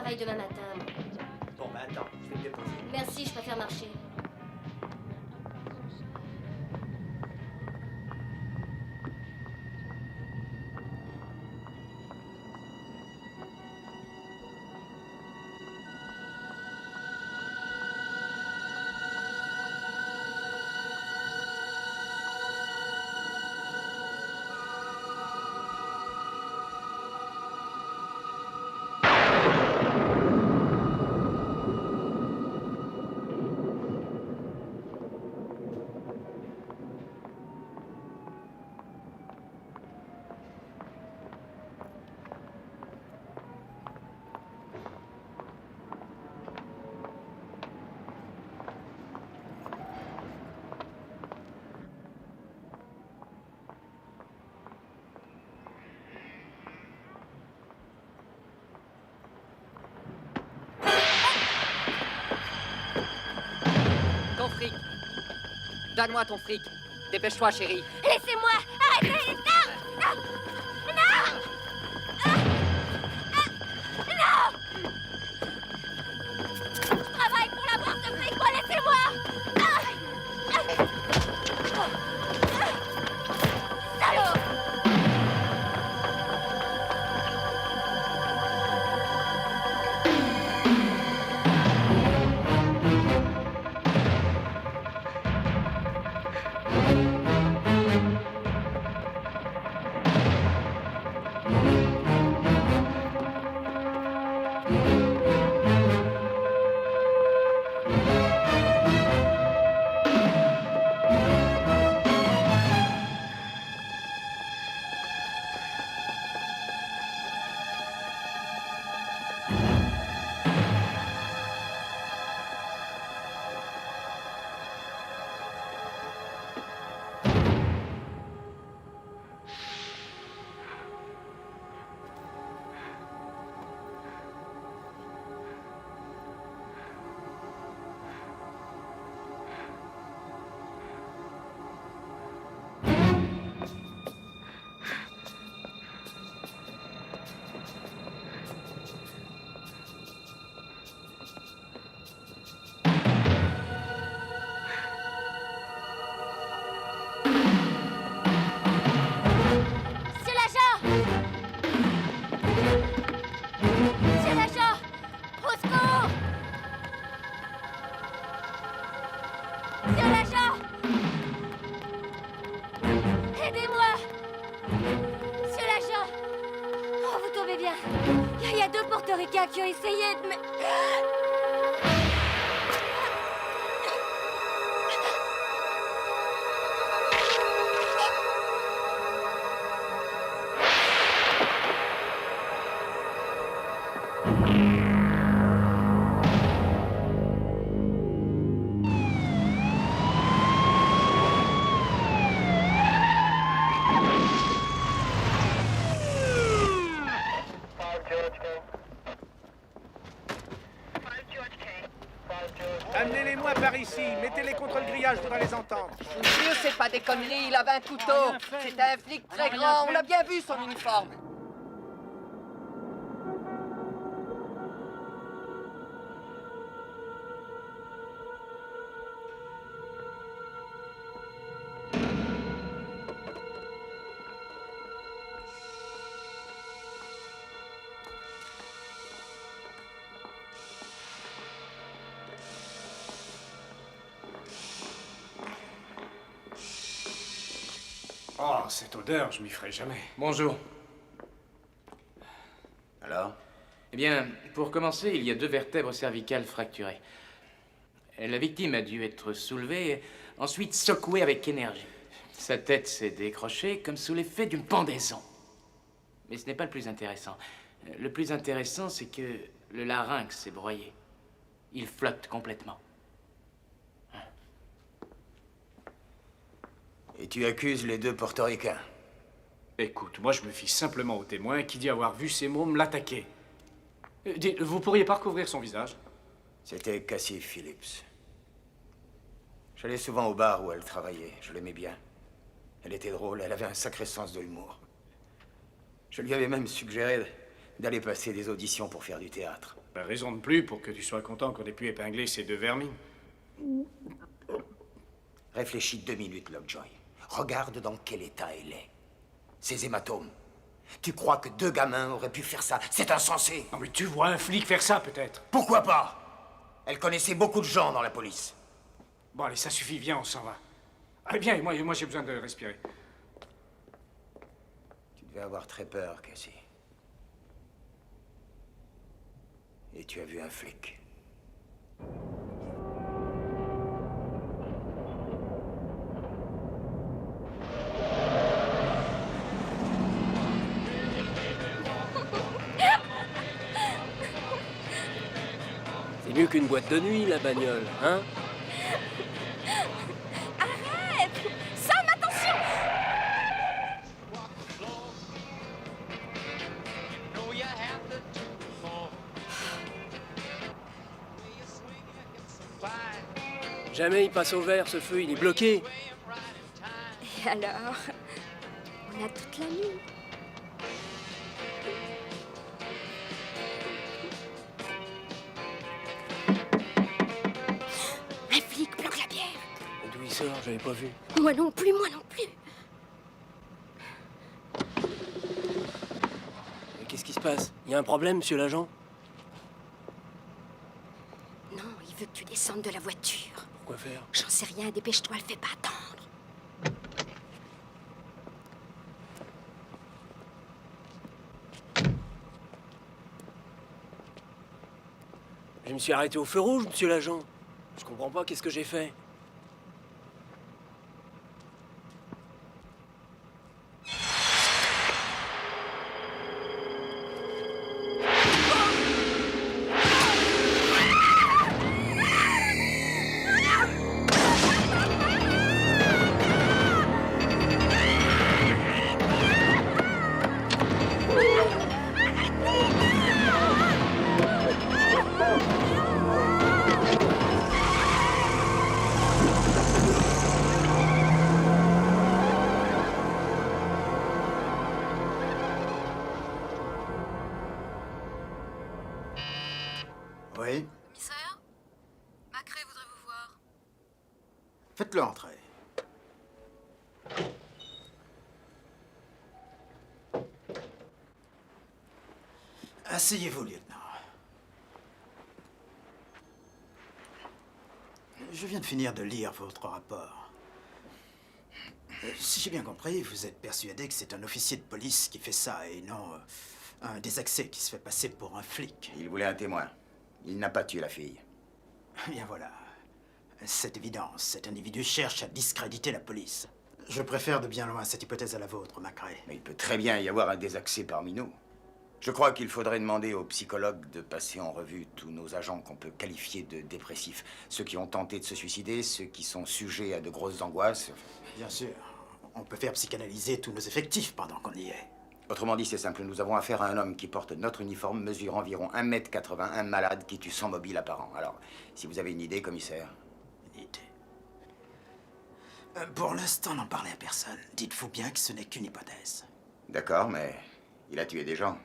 travaille demain matin. Bon, bah attends, je vais me déposer. Merci, je préfère marcher. Ton fric. Donne-moi ton fric. Dépêche-toi, chérie. Laissez-moi! Arrêtez! Non! Non! Non! Non! Je travaille pour la boîte de fric, moi, laissez-moi! Salaud! Il y a deux portoricains qui ont essayé de me... Amenez-les-moi par ici. Mettez-les contre le grillage, je voudrais les entendre. Je vous jure, c'est pas des conneries, il avait un couteau. C'était un flic très grand, on l'a bien vu son uniforme. Oh, cette odeur, je m'y ferai jamais. Bonjour. Alors? Eh bien, pour commencer, il y a 2 vertèbres cervicales fracturées. La victime a dû être soulevée, ensuite secouée avec énergie. Sa tête s'est décrochée comme sous l'effet d'une pendaison. Mais ce n'est pas le plus intéressant. Le plus intéressant, c'est que le larynx s'est broyé. Il flotte complètement. Et tu accuses les 2 portoricains? Écoute, moi je me fie simplement au témoin qui dit avoir vu ces mômes l'attaquer. Vous pourriez pas recouvrir son visage? C'était Cassie Phillips. J'allais souvent au bar où elle travaillait. Je l'aimais bien. Elle était drôle, elle avait un sacré sens de l'humour. Je lui avais même suggéré d'aller passer des auditions pour faire du théâtre. Bah, raison de plus pour que tu sois content qu'on ait pu épingler ces deux vermines. Réfléchis 2 minutes, Lovejoy. Regarde dans quel état elle est. Ces hématomes. Tu crois que 2 gamins auraient pu faire ça? C'est insensé. Non mais tu vois un flic faire ça peut-être. Pourquoi pas? Elle connaissait beaucoup de gens dans la police. Bon allez, ça suffit, viens, on s'en va. Allez bien, moi j'ai besoin de respirer. Tu devais avoir très peur, Cassie. Et tu as vu un flic. C'est mieux qu'une boîte de nuit, la bagnole, hein? Arrête! Sam, attention! Jamais il passe au vert, ce feu, il est bloqué. Et alors? On a toute la nuit. Un flic bloque la bière. Et d'où il sort, j'avais pas vu. Moi non plus, moi non plus. Mais qu'est-ce qui se passe? Il y a un problème, monsieur l'agent? Non, il veut que tu descendes de la voiture. Quoi faire? J'en sais rien, dépêche-toi, le fais pas attendre. Je me suis arrêté au feu rouge, monsieur l'agent. Je comprends pas, qu'est-ce que j'ai fait? Oui, Commissaire, Macré voudrait vous voir. faites-le entrer. Asseyez-vous, lieutenant. Je viens de finir de lire votre rapport. Si j'ai bien compris, vous êtes persuadé que c'est un officier de police qui fait ça et non un désaxé qui se fait passer pour un flic. Il voulait un témoin. Il n'a pas tué la fille. Bien voilà. C'est évident, cet individu cherche à discréditer la police. Je préfère de bien loin cette hypothèse à la vôtre, Macré. Mais il peut très bien y avoir un désaxé parmi nous. Je crois qu'il faudrait demander aux psychologues de passer en revue tous nos agents qu'on peut qualifier de dépressifs. Ceux qui ont tenté de se suicider, ceux qui sont sujets à de grosses angoisses. Bien sûr, on peut faire psychanalyser tous nos effectifs pendant qu'on y est. Autrement dit, c'est simple, nous avons affaire à un homme qui porte notre uniforme, mesure environ 1,80 m, un malade qui tue 100 mobiles apparents. Alors, si vous avez une idée, commissaire. Une idée. Pour l'instant, n'en parlez à personne. Dites-vous bien que ce n'est qu'une hypothèse. D'accord, mais il a tué des gens.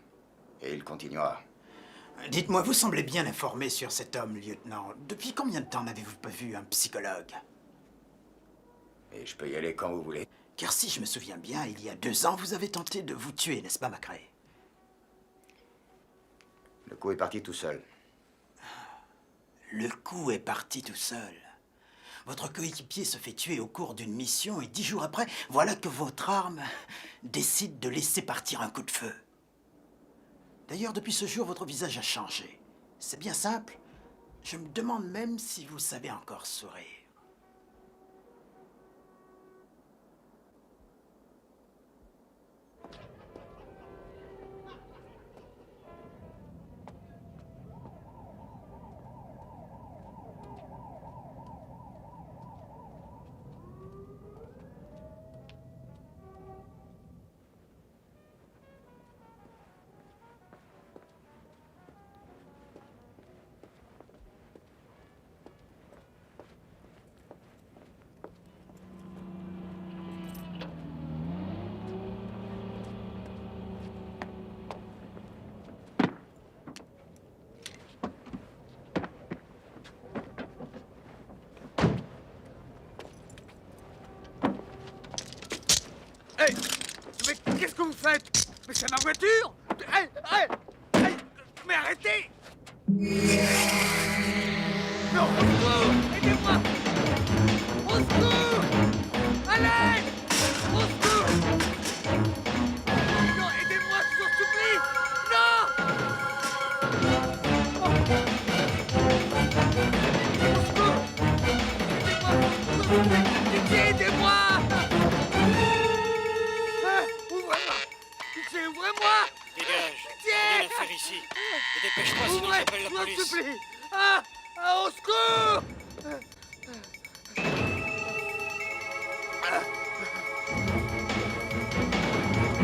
Et il continuera. Dites-moi, vous semblez bien informé sur cet homme, lieutenant. Depuis combien de temps n'avez-vous pas vu un psychologue? Et je peux y aller quand vous voulez. Car si je me souviens bien, il y a 2 ans, vous avez tenté de vous tuer, n'est-ce pas, Macré? Le coup est parti tout seul. Le coup est parti tout seul. Votre coéquipier se fait tuer au cours d'une mission et 10 jours après, voilà que votre arme décide de laisser partir un coup de feu. D'ailleurs, depuis ce jour, votre visage a changé. C'est bien simple. Je me demande même si vous savez encore sourire. vous faites? Mais c'est ma voiture! Mais arrêtez! Non, au secours! Aidez-moi! Au secours! Allez! Au secours! Non, aidez-moi, je vous en supplie! Non! Au secours! Aidez-moi! Pitié, aidez-moi! Ouvrez-moi! Pitié, ouvrez-moi! Dégage. Pitié! Rien à faire ici. Et dépêche-toi, sinon Ouvrez! j'appelle Je la vous en police. supplie! Ah! Ah, au secours!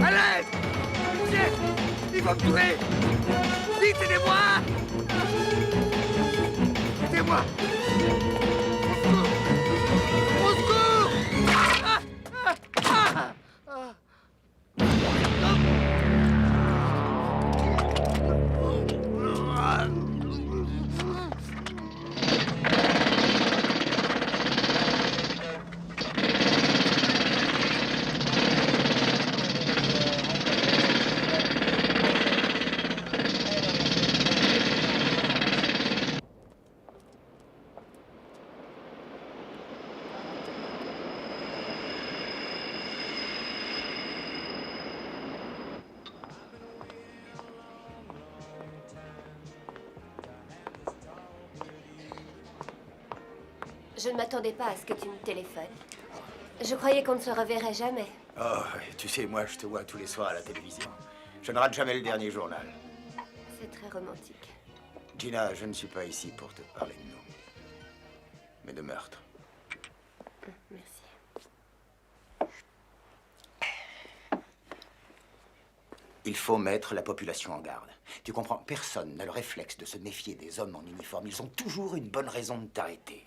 Allez! Pitié! Il va me tuer! Vite, aidez-moi! Aidez-moi! Au secours! Au secours! Ah! Ah! Ah! Je ne m'attendais pas à ce que tu me téléphones. Je croyais qu'on ne se reverrait jamais. Oh, tu sais, moi, je te vois tous les soirs à la télévision. Je ne rate jamais le dernier journal. C'est très romantique. Gina, je ne suis pas ici pour te parler de nous, mais de meurtre. Merci. Il faut mettre la population en garde. Tu comprends? Personne n'a le réflexe de se méfier des hommes en uniforme. Ils ont toujours une bonne raison de t'arrêter.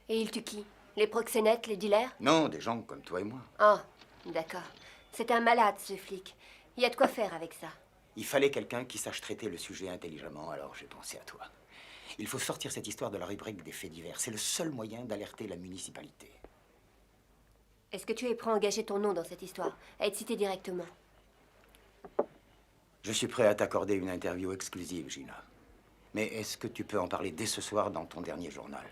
Et ils tuent qui? Les proxénètes, les dealers? Non, des gens comme toi et moi. Oh, d'accord. C'est un malade, ce flic. Il y a de quoi faire avec ça. Il fallait quelqu'un qui sache traiter le sujet intelligemment, alors j'ai pensé à toi. Il faut sortir cette histoire de la rubrique des faits divers. C'est le seul moyen d'alerter la municipalité. Est-ce que tu es prêt à engager ton nom dans cette histoire, à être cité directement? Je suis prêt à t'accorder une interview exclusive, Gina. Mais est-ce que tu peux en parler dès ce soir dans ton dernier journal?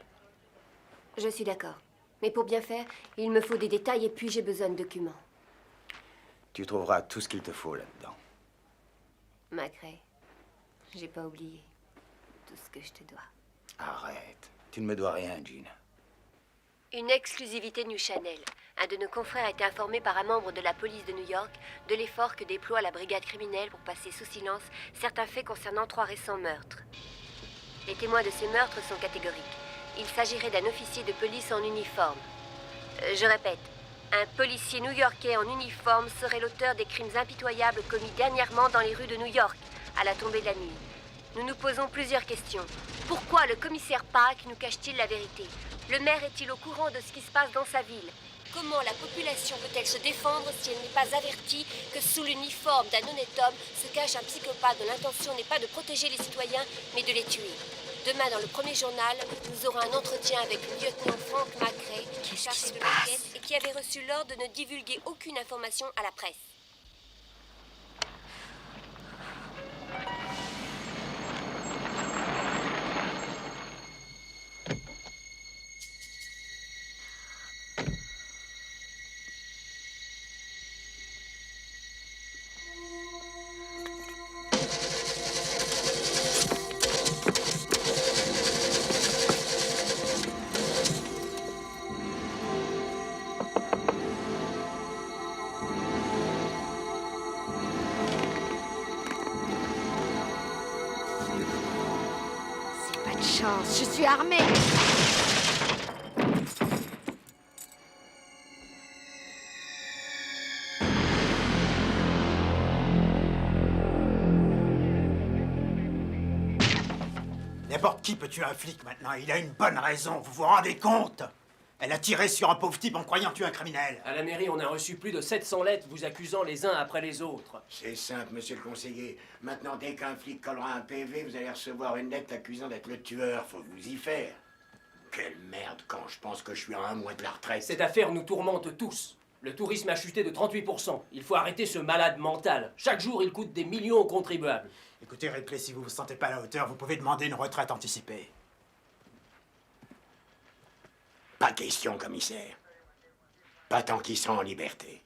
Je suis d'accord. Mais pour bien faire, il me faut des détails et puis j'ai besoin de documents. Tu trouveras tout ce qu'il te faut là-dedans. Macrae, j'ai pas oublié tout ce que je te dois. Arrête. Tu ne me dois rien, Gina. Une exclusivité New Channel. Un de nos confrères a été informé par un membre de la police de New York de l'effort que déploie la brigade criminelle pour passer sous silence certains faits concernant 3 récents meurtres. Les témoins de ces meurtres sont catégoriques. Il s'agirait d'un officier de police en uniforme. Je répète, un policier new-yorkais en uniforme serait l'auteur des crimes impitoyables commis dernièrement dans les rues de New York, à la tombée de la nuit. Nous nous posons plusieurs questions. Pourquoi le commissaire Park nous cache-t-il la vérité? Le maire est-il au courant de ce qui se passe dans sa ville? Comment la population peut-elle se défendre si elle n'est pas avertie que sous l'uniforme d'un honnête homme se cache un psychopathe dont l'intention n'est pas de protéger les citoyens, mais de les tuer? Demain, dans le premier journal, nous aurons un entretien avec le lieutenant Frank Macrae, chargé de l'enquête et qui avait reçu l'ordre de ne divulguer aucune information à la presse. Je suis armée. N'importe qui peut tuer un flic maintenant. Il a une bonne raison. Vous vous rendez compte? Elle a tiré sur un pauvre type en croyant tuer un criminel. À la mairie, on a reçu plus de 700 lettres vous accusant les uns après les autres. C'est simple, monsieur le conseiller. Maintenant, dès qu'un flic collera un PV, vous allez recevoir une lettre accusant d'être le tueur. Faut vous y faire. Quelle merde quand je pense que je suis à un mois de la retraite. Cette affaire nous tourmente tous. Le tourisme a chuté de 38%. Il faut arrêter ce malade mental. Chaque jour, il coûte des millions aux contribuables. Écoutez, Ripley, si vous vous sentez pas à la hauteur, vous pouvez demander une retraite anticipée. Pas question, commissaire. Pas tant qu'ils sont en liberté.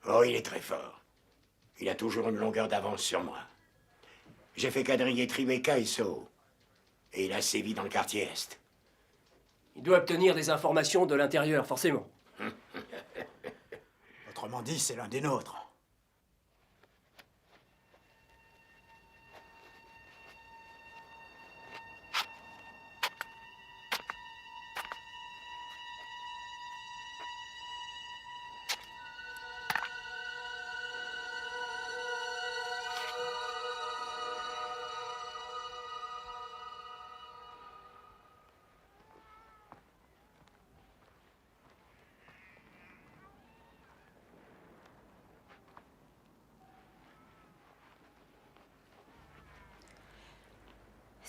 Oh, il est très fort. Il a toujours une longueur d'avance sur moi. J'ai fait quadriller Tribeca et Soho. Et il a sévi dans le quartier Est. Il doit obtenir des informations de l'intérieur, forcément. Autrement dit, c'est l'un des nôtres.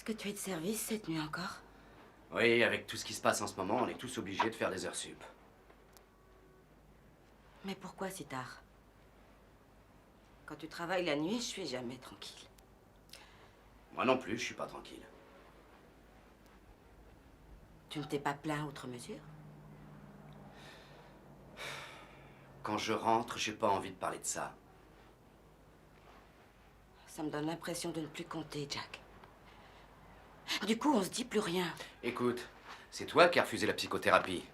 Est-ce que tu es de service cette nuit encore? Oui, avec tout ce qui se passe en ce moment, on est tous obligés de faire des heures sup. Mais pourquoi si tard? Quand tu travailles la nuit, je suis jamais tranquille. Moi non plus, je suis pas tranquille. Tu ne t'es pas plaint outre mesure? Quand je rentre, j'ai pas envie de parler de ça. Ça me donne l'impression de ne plus compter, Jack. Du coup, on se dit plus rien. Écoute, c'est toi qui as refusé la psychothérapie.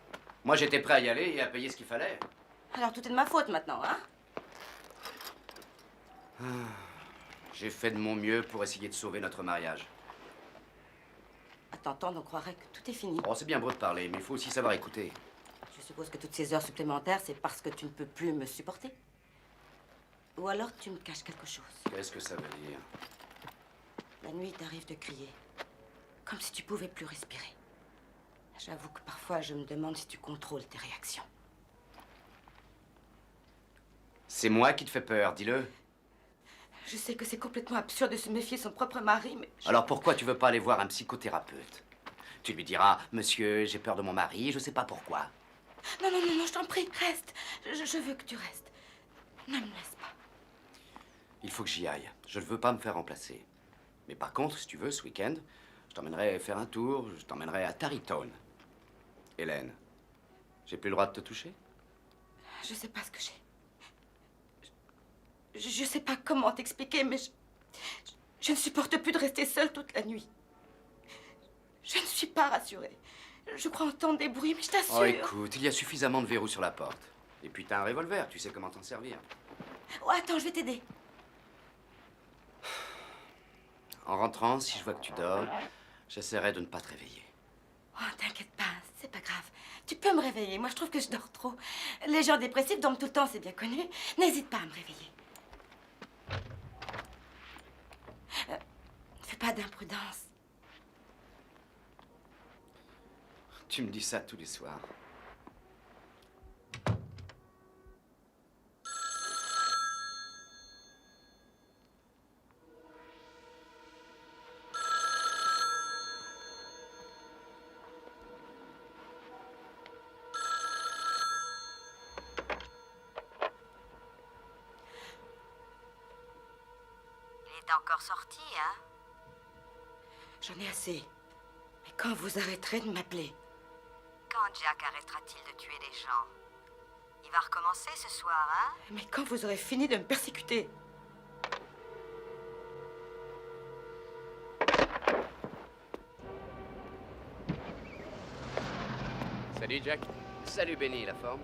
Moi, j'étais prêt à y aller et à payer ce qu'il fallait. Alors tout est de ma faute maintenant, hein? J'ai fait de mon mieux pour essayer de sauver notre mariage. À t'entendre, on croirait que tout est fini. Oh, c'est bien beau de parler, mais il faut aussi savoir écouter. Je suppose que toutes ces heures supplémentaires, c'est parce que tu ne peux plus me supporter. Ou alors tu me caches quelque chose. Qu'est-ce que ça veut dire? La nuit, t'arrive de crier. Comme si tu pouvais plus respirer. J'avoue que parfois, je me demande si tu contrôles tes réactions. C'est moi qui te fais peur, dis-le. Je sais que c'est complètement absurde de se méfier de son propre mari, mais... Alors pourquoi tu veux pas aller voir un psychothérapeute? Tu lui diras, monsieur, j'ai peur de mon mari, je sais pas pourquoi. Non, non, non, non, je t'en prie, reste. Je veux que tu restes. Ne me laisse pas. Il faut que j'y aille. Je ne veux pas me faire remplacer. Mais par contre, si tu veux, ce week-end, je t'emmènerai faire un tour, je t'emmènerai à Tarrytown. Hélène, j'ai plus le droit de te toucher? Je sais pas ce que j'ai. Je sais pas comment t'expliquer, mais je ne supporte plus de rester seule toute la nuit. Je ne suis pas rassurée. Je crois entendre des bruits, mais je t'assure... Oh, écoute, il y a suffisamment de verrous sur la porte. Et puis t'as un revolver, tu sais comment t'en servir. Oh, attends, je vais t'aider. En rentrant, si je vois que tu dors, j'essaierai de ne pas te réveiller. Oh, t'inquiète pas, c'est pas grave. Tu peux me réveiller, moi je trouve que je dors trop. Les gens dépressifs dorment tout le temps, c'est bien connu. N'hésite pas à me réveiller. Fais pas d'imprudence. Tu me dis ça tous les soirs. Il est encore sorti, hein? J'en ai assez. Mais quand vous arrêterez de m'appeler? Quand Jack arrêtera-t-il de tuer des gens? Il va recommencer ce soir, hein? Mais quand vous aurez fini de me persécuter? Salut, Jack. Salut, Benny, la forme?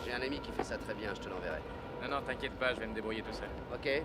J'ai un ami qui fait ça très bien, je te l'enverrai. Non, non, t'inquiète pas, je vais me débrouiller tout seul. Ok.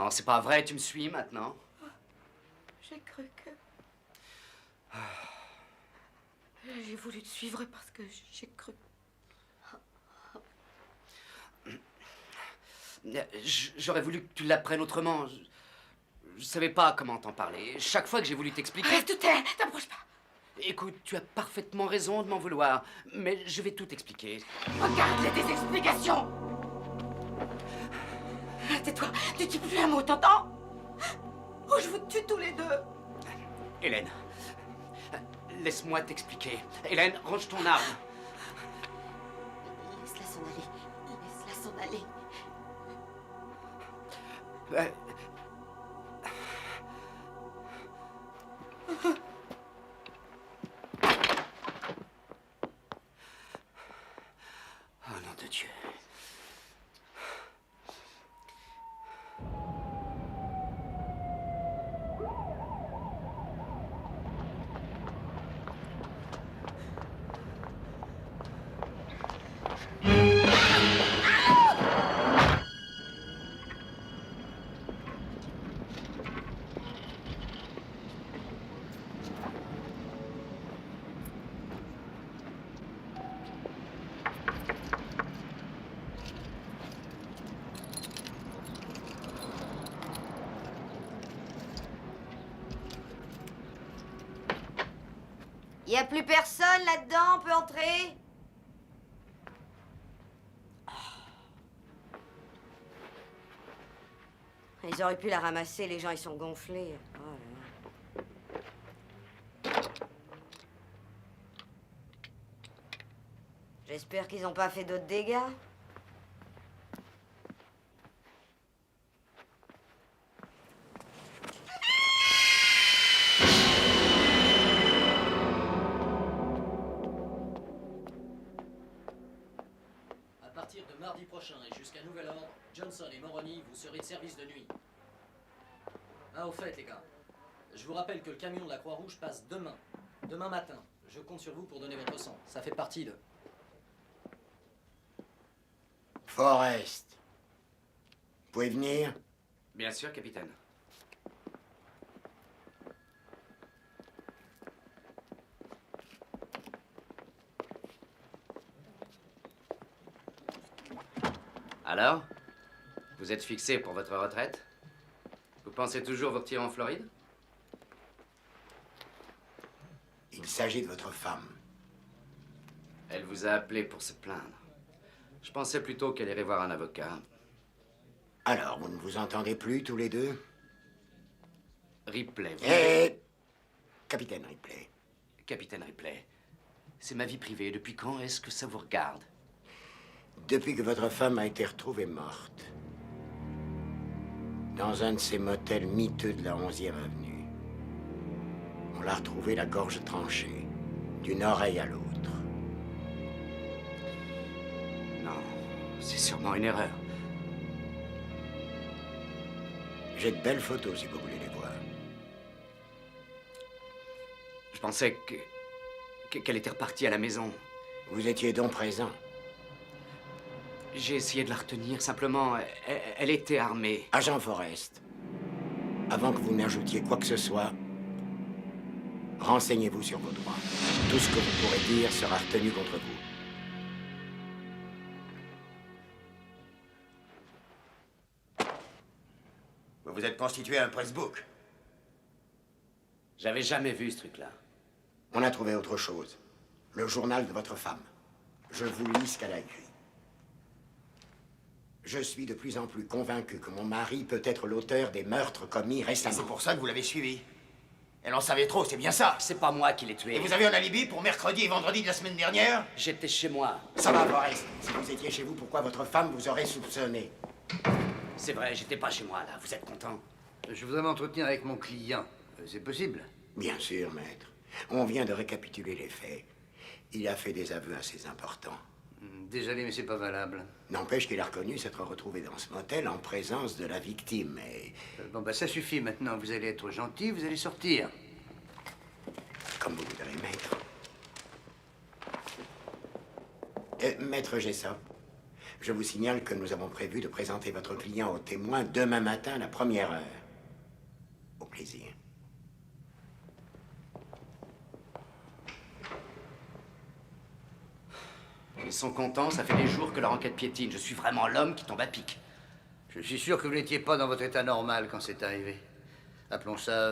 Non, c'est pas vrai, tu me suis maintenant? J'ai cru que... J'ai voulu te suivre parce que j'ai cru... J'aurais voulu que tu l'apprennes autrement. Je savais pas comment t'en parler. Chaque fois que j'ai voulu t'expliquer... Reste tout terre, t'approches pas. Écoute, tu as parfaitement raison de m'en vouloir, mais je vais tout t'expliquer. Regarde-les des explications. Tais-toi, ne dis plus un mot, t'entends? Ou je vous tue tous les deux. Hélène, laisse-moi t'expliquer. Hélène, range ton arme. Laisse-la s'en aller. Laisse-la s'en aller. Oh nom de Dieu. Y a plus personne là-dedans, on peut entrer? Ils auraient pu la ramasser, les gens ils sont gonflés. Oh là là. J'espère qu'ils n'ont pas fait d'autres dégâts. À partir de mardi prochain et jusqu'à nouvel ordre, Johnson et Moroni, vous serez de service de nuit. Ah, au fait, les gars, je vous rappelle que le camion de la Croix-Rouge passe demain matin. Je compte sur vous pour donner votre sang. Ça fait partie de... Forrest. Vous pouvez venir? Bien sûr, capitaine. Alors? Vous êtes fixé pour votre retraite? Vous pensez toujours vous retirer en Floride? Il s'agit de votre femme. Elle vous a appelé pour se plaindre. Je pensais plutôt qu'elle irait voir un avocat. Alors, vous ne vous entendez plus tous les deux? Ripley, vous... Capitaine Ripley. Capitaine Ripley, c'est ma vie privée. Depuis quand est-ce que ça vous regarde? Depuis que votre femme a été retrouvée morte. Dans un de ces motels miteux de la 11e avenue. On l'a retrouvée la gorge tranchée, d'une oreille à l'autre. Non, c'est sûrement une erreur. J'ai de belles photos si vous voulez les voir. Je pensais qu'elle était repartie à la maison. Vous étiez donc présent? J'ai essayé de la retenir, simplement, elle était armée. Agent Forrest, avant que vous n'ajoutiez quoi que ce soit, renseignez-vous sur vos droits. Tout ce que vous pourrez dire sera retenu contre vous. Vous vous êtes constitué un pressbook. J'avais jamais vu ce truc-là. On a trouvé autre chose. Le journal de votre femme. Je vous lis ce qu'elle a écrit. Je suis de plus en plus convaincu que mon mari peut être l'auteur des meurtres commis récemment. C'est pour ça que vous l'avez suivi. Elle en savait trop, c'est bien ça. C'est pas moi qui l'ai tué. Et vous avez un alibi pour mercredi et vendredi de la semaine dernière? J'étais chez moi. Ça va, Forrest. Si vous étiez chez vous, pourquoi votre femme vous aurait soupçonné? C'est vrai, j'étais pas chez moi, là. Vous êtes content? Je voudrais m'entretenir avec mon client. C'est possible? Bien sûr, maître. On vient de récapituler les faits. Il a fait des aveux assez importants. Désolé, mais c'est pas valable. N'empêche qu'il a reconnu s'être retrouvé dans ce motel en présence de la victime et... Bon, bah ça suffit maintenant. Vous allez être gentil, vous allez sortir. Comme vous voudrez, maître. Maître Jessop, Je vous signale que nous avons prévu de présenter votre client au témoin demain matin à la première heure. Au plaisir. Ils sont contents, ça fait des jours que leur enquête piétine. Je suis vraiment l'homme qui tombe à pic. Je suis sûr que vous n'étiez pas dans votre état normal quand c'est arrivé. Appelons ça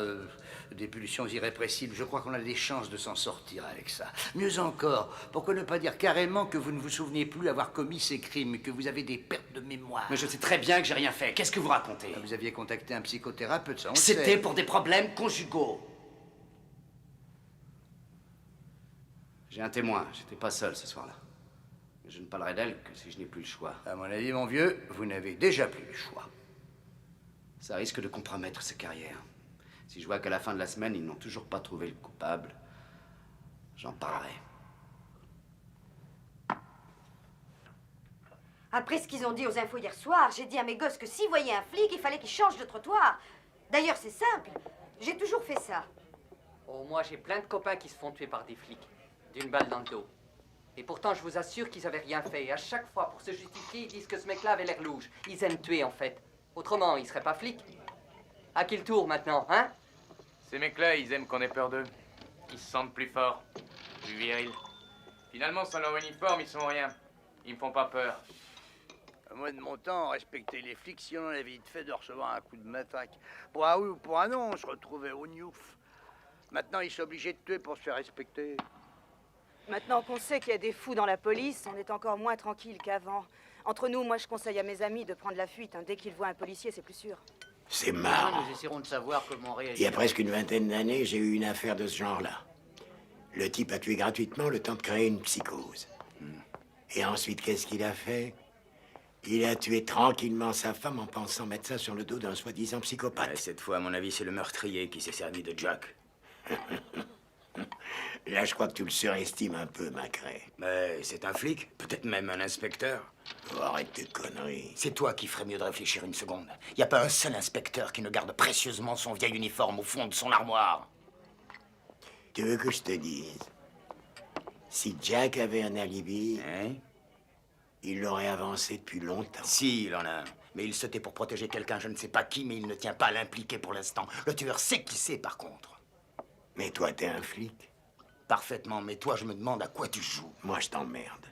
des pulsions irrépressibles. Je crois qu'on a des chances de s'en sortir avec ça. Mieux encore, pourquoi ne pas dire carrément que vous ne vous souvenez plus avoir commis ces crimes, que vous avez des pertes de mémoire? Mais je sais très bien que j'ai rien fait. Qu'est-ce que vous racontez? Vous aviez contacté un psychothérapeute, ça on le sait. C'était pour des problèmes conjugaux. J'ai un témoin. J'étais pas seul ce soir-là. Je ne parlerai d'elle que si je n'ai plus le choix. À mon avis, mon vieux, vous n'avez déjà plus le choix. Ça risque de compromettre sa carrière. Si je vois qu'à la fin de la semaine, ils n'ont toujours pas trouvé le coupable, j'en parlerai. Après ce qu'ils ont dit aux infos hier soir, j'ai dit à mes gosses que s'ils voyaient un flic, il fallait qu'ils changent de trottoir. D'ailleurs, c'est simple. J'ai toujours fait ça. Oh, moi, j'ai plein de copains qui se font tuer par des flics. D'une balle dans le dos. Et pourtant, je vous assure qu'ils avaient rien fait. Et à chaque fois, pour se justifier, ils disent que ce mec-là avait l'air louche. Ils aiment tuer, en fait. Autrement, ils seraient pas flics. À qui le tour, maintenant, hein? Ces mecs-là, ils aiment qu'on ait peur d'eux. Ils se sentent plus forts, plus virils. Finalement, sans leur uniforme, ils sont rien. Ils me font pas peur. Moi, de mon temps, on respectait les flics si on en avait vite fait de recevoir un coup de matraque. Pour un oui ou pour un non, on se retrouvait au Newf. Maintenant, ils sont obligés de tuer pour se faire respecter. Maintenant qu'on sait qu'il y a des fous dans la police, on est encore moins tranquille qu'avant. Entre nous, moi, je conseille à mes amis de prendre la fuite. Dès qu'ils voient un policier, c'est plus sûr. C'est marrant. Nous essaierons de savoir comment réagir. Il y a presque une vingtaine d'années, j'ai eu une affaire de ce genre-là. Le type a tué gratuitement le temps de créer une psychose. Et ensuite, qu'est-ce qu'il a fait? Il a tué tranquillement sa femme en pensant mettre ça sur le dos d'un soi-disant psychopathe. Ouais, cette fois, à mon avis, c'est le meurtrier qui s'est servi de Jack. Là, je crois que tu le surestimes un peu, Macrae. Mais c'est un flic, peut-être même un inspecteur. Oh, arrête tes conneries. C'est toi qui ferais mieux de réfléchir une seconde. Il n'y a pas un seul inspecteur qui ne garde précieusement son vieil uniforme au fond de son armoire. Tu veux que je te dise? Si Jack avait un alibi, il l'aurait avancé depuis longtemps. Si, il en a un. Mais il se tait pour protéger quelqu'un, je ne sais pas qui, mais il ne tient pas à l'impliquer pour l'instant. Le tueur sait qui c'est, par contre. Mais toi, t'es un flic. Parfaitement, mais toi, je me demande à quoi tu joues. Moi, je t'emmerde.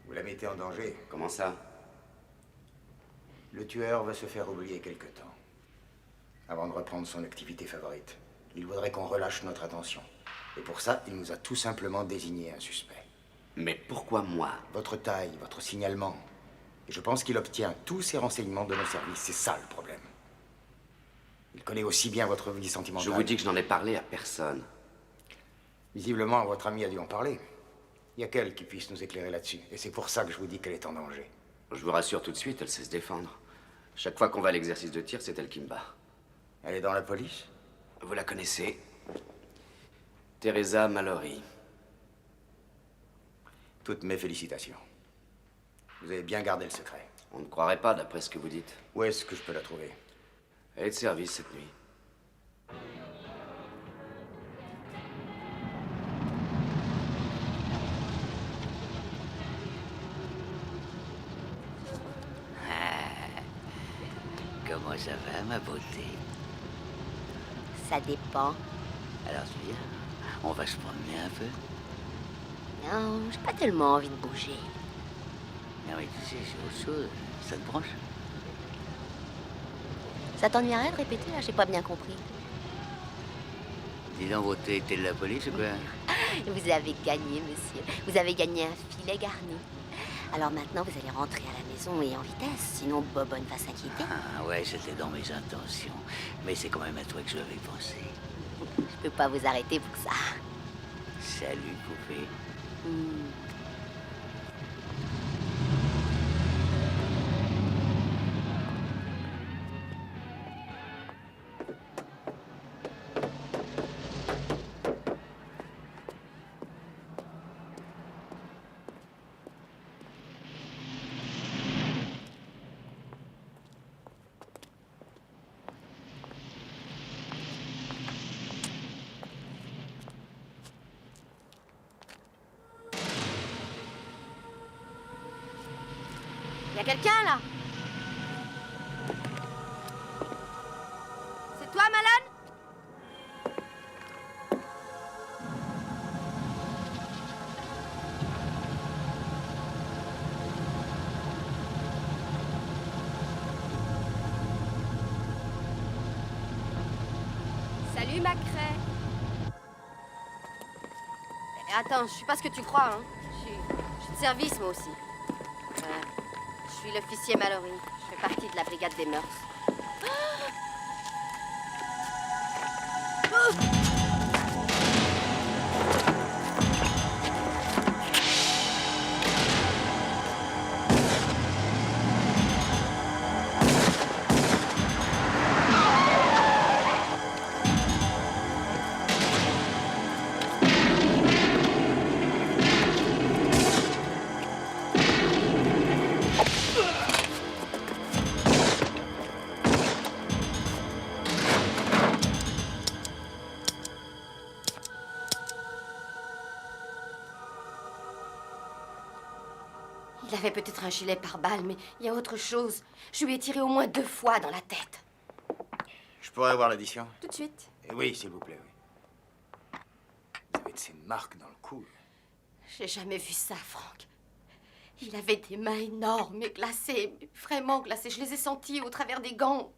Vous la mettez en danger. Comment ça? Le tueur va se faire oublier quelque temps. Avant de reprendre son activité favorite. Il voudrait qu'on relâche notre attention. Et pour ça, il nous a tout simplement désigné un suspect. Mais pourquoi moi? Votre taille, votre signalement. Et je pense qu'il obtient tous ces renseignements de nos services. C'est ça le problème. Il connaît aussi bien votre vie sentimentale. Je vous dis que je n'en ai parlé à personne. Visiblement, votre ami a dû en parler. Il y a qu'elle qui puisse nous éclairer là-dessus. Et c'est pour ça que je vous dis qu'elle est en danger. Je vous rassure tout de suite, elle sait se défendre. Chaque fois qu'on va à l'exercice de tir, c'est elle qui me bat. Elle est dans la police? Vous la connaissez? Teresa Mallory. Toutes mes félicitations. Vous avez bien gardé le secret. On ne croirait pas, d'après ce que vous dites. Où est-ce que je peux la trouver? Elle est de service cette nuit. Comment ça va, ma beauté? Ça dépend. Alors, viens, on va se promener un peu. Non, j'ai pas tellement envie de bouger. Non, mais tu sais, c'est autre chose. Ça te branche? Ça t'ennuierait de répéter, là? J'ai pas bien compris. Dis donc, beauté, t'es de la police ou quoi? Vous avez gagné, monsieur. Vous avez gagné un filet garni. Alors maintenant, vous allez rentrer à la maison et en vitesse, sinon Bobonne va s'inquiéter. Ah ouais, c'était dans mes intentions. Mais c'est quand même à toi que je l'avais pensé. Je peux pas vous arrêter pour ça. Salut, poupée. Y a quelqu'un là? C'est toi, Malone? Salut, Macrae. Attends, je suis pas ce que tu crois, hein. Je suis de service, moi aussi. Je suis l'officier Mallory. Je fais partie de la brigade des mœurs. Il avait peut-être un gilet pare-balles, mais il y a autre chose. Je lui ai tiré au moins 2 fois dans la tête. Je pourrais avoir l'addition? Tout de suite. Oui, s'il vous plaît, oui. Vous avez de ces marques dans le cou. J'ai jamais vu ça, Frank. Il avait des mains énormes et glacées, vraiment glacées. Je les ai senties au travers des gants.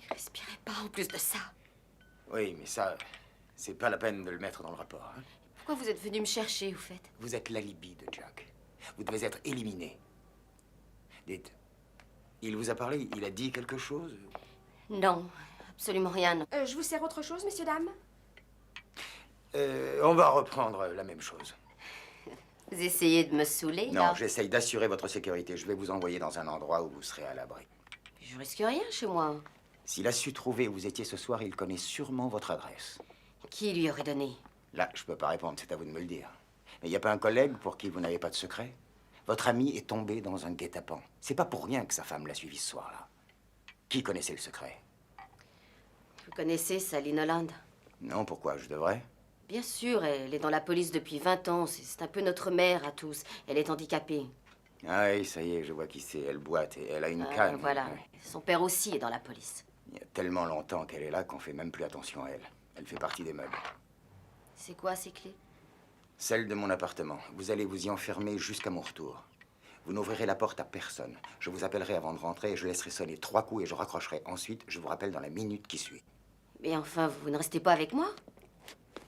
Il respirait pas en plus de ça. Oui, mais ça, c'est pas la peine de le mettre dans le rapport. Hein? Pourquoi vous êtes venu me chercher, au fait? Vous êtes l'alibi de Jack. Vous devez être éliminé. Dites, il vous a parlé? Il a dit quelque chose? Non, absolument rien. Non. Je vous sers autre chose, messieurs, dames? On va reprendre la même chose. Vous essayez de me saouler, là? Non, j'essaye d'assurer votre sécurité. Je vais vous envoyer dans un endroit où vous serez à l'abri. Je risque rien chez moi. S'il a su trouver où vous étiez ce soir, il connaît sûrement votre adresse. Qui lui aurait donné? Là, je peux pas répondre, c'est à vous de me le dire. Mais il n'y a pas un collègue pour qui vous n'avez pas de secret? Votre ami est tombé dans un guet-apens. C'est pas pour rien que sa femme l'a suivi ce soir-là. Qui connaissait le secret? Vous connaissez Sally Noland? Non, pourquoi? Je devrais? Bien sûr, elle est dans la police depuis 20 ans. C'est un peu notre mère à tous. Elle est handicapée. Ah oui, ça y est, je vois qui c'est. Elle boite et elle a une canne. Voilà. Ouais. Son père aussi est dans la police. Il y a tellement longtemps qu'elle est là qu'on fait même plus attention à elle. Elle fait partie des meubles. C'est quoi ces clés? Celle de mon appartement. Vous allez vous y enfermer jusqu'à mon retour. Vous n'ouvrirez la porte à personne. Je vous appellerai avant de rentrer et je laisserai sonner 3 coups et je raccrocherai. Ensuite, je vous rappelle dans la minute qui suit. Mais enfin, vous ne restez pas avec moi?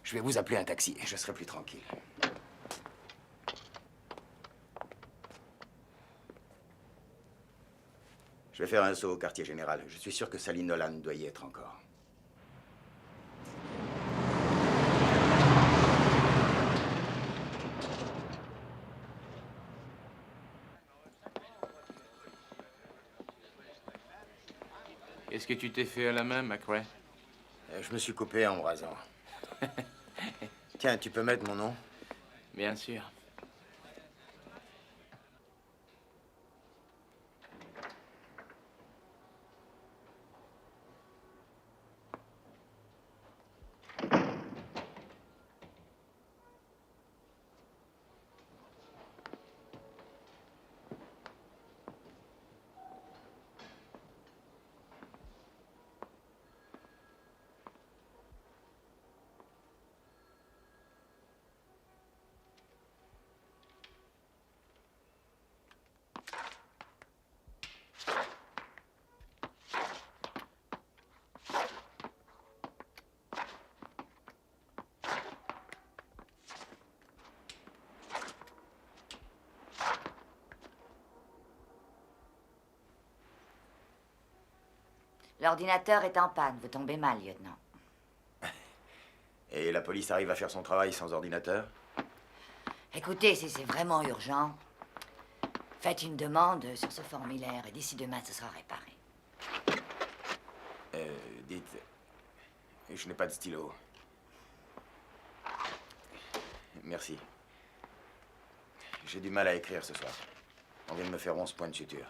Je vais vous appeler un taxi et je serai plus tranquille. Je vais faire un saut au quartier général. Je suis sûr que Sally Nolan doit y être encore. Qu'est-ce que tu t'es fait à la main, Macrae? Je me suis coupé en me rasant. Tiens, tu peux mettre mon nom? Bien sûr. L'ordinateur est en panne. Vous tombez mal, lieutenant. Et la police arrive à faire son travail sans ordinateur? Écoutez, si c'est vraiment urgent, faites une demande sur ce formulaire et d'ici demain, ce sera réparé. Dites, je n'ai pas de stylo. Merci. J'ai du mal à écrire ce soir. On vient de me faire 11 points de suture.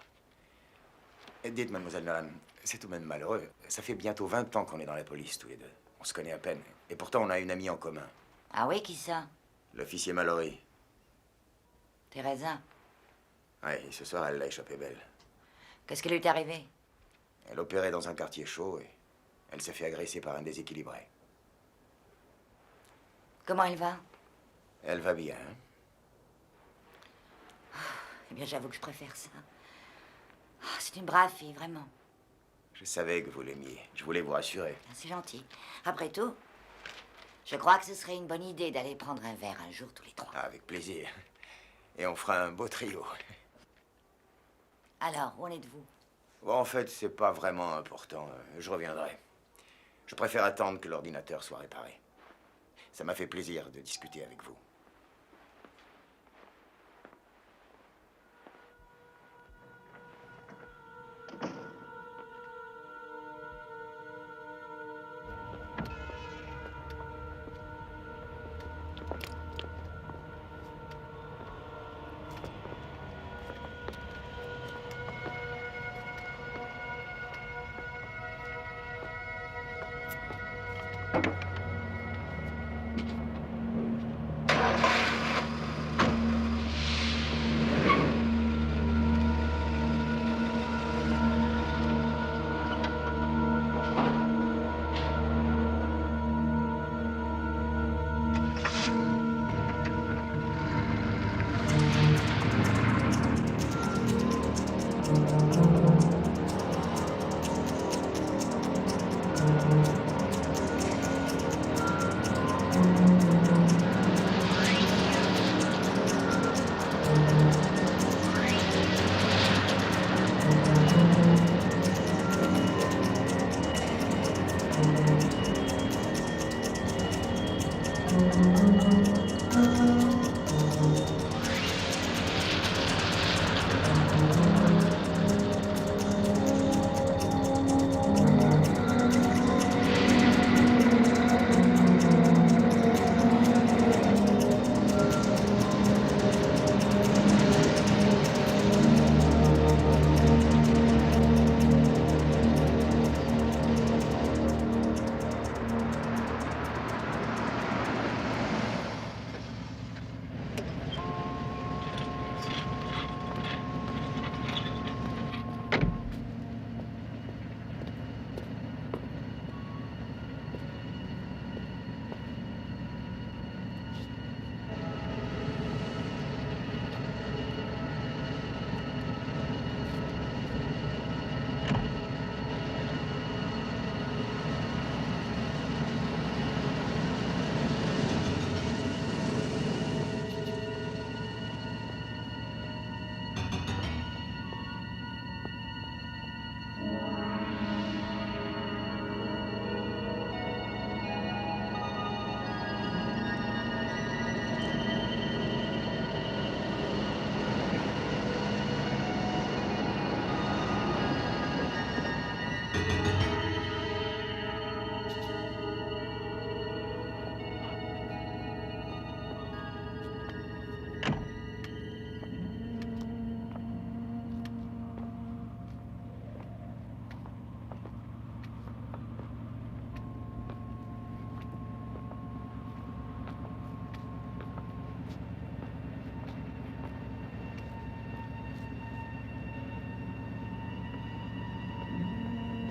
Et dites, mademoiselle Nolan, c'est tout de même malheureux. Ça fait bientôt 20 ans qu'on est dans la police, tous les deux. On se connaît à peine. Et pourtant, on a une amie en commun. Ah oui, qui ça? L'officier Mallory. Teresa. Ouais, et ce soir, elle l'a échappé belle. Qu'est-ce qui lui est arrivé? Elle opérait dans un quartier chaud et elle s'est fait agresser par un déséquilibré. Comment elle va? Elle va bien. Eh bien, j'avoue que je préfère ça. Oh, c'est une brave fille, vraiment. Je savais que vous l'aimiez. Je voulais vous rassurer. C'est gentil. Après tout, je crois que ce serait une bonne idée d'aller prendre un verre un jour tous les trois. Ah, avec plaisir. Et on fera un beau trio. Alors, où en êtes-vous? Bon, en fait, c'est pas vraiment important. Je reviendrai. Je préfère attendre que l'ordinateur soit réparé. Ça m'a fait plaisir de discuter avec vous.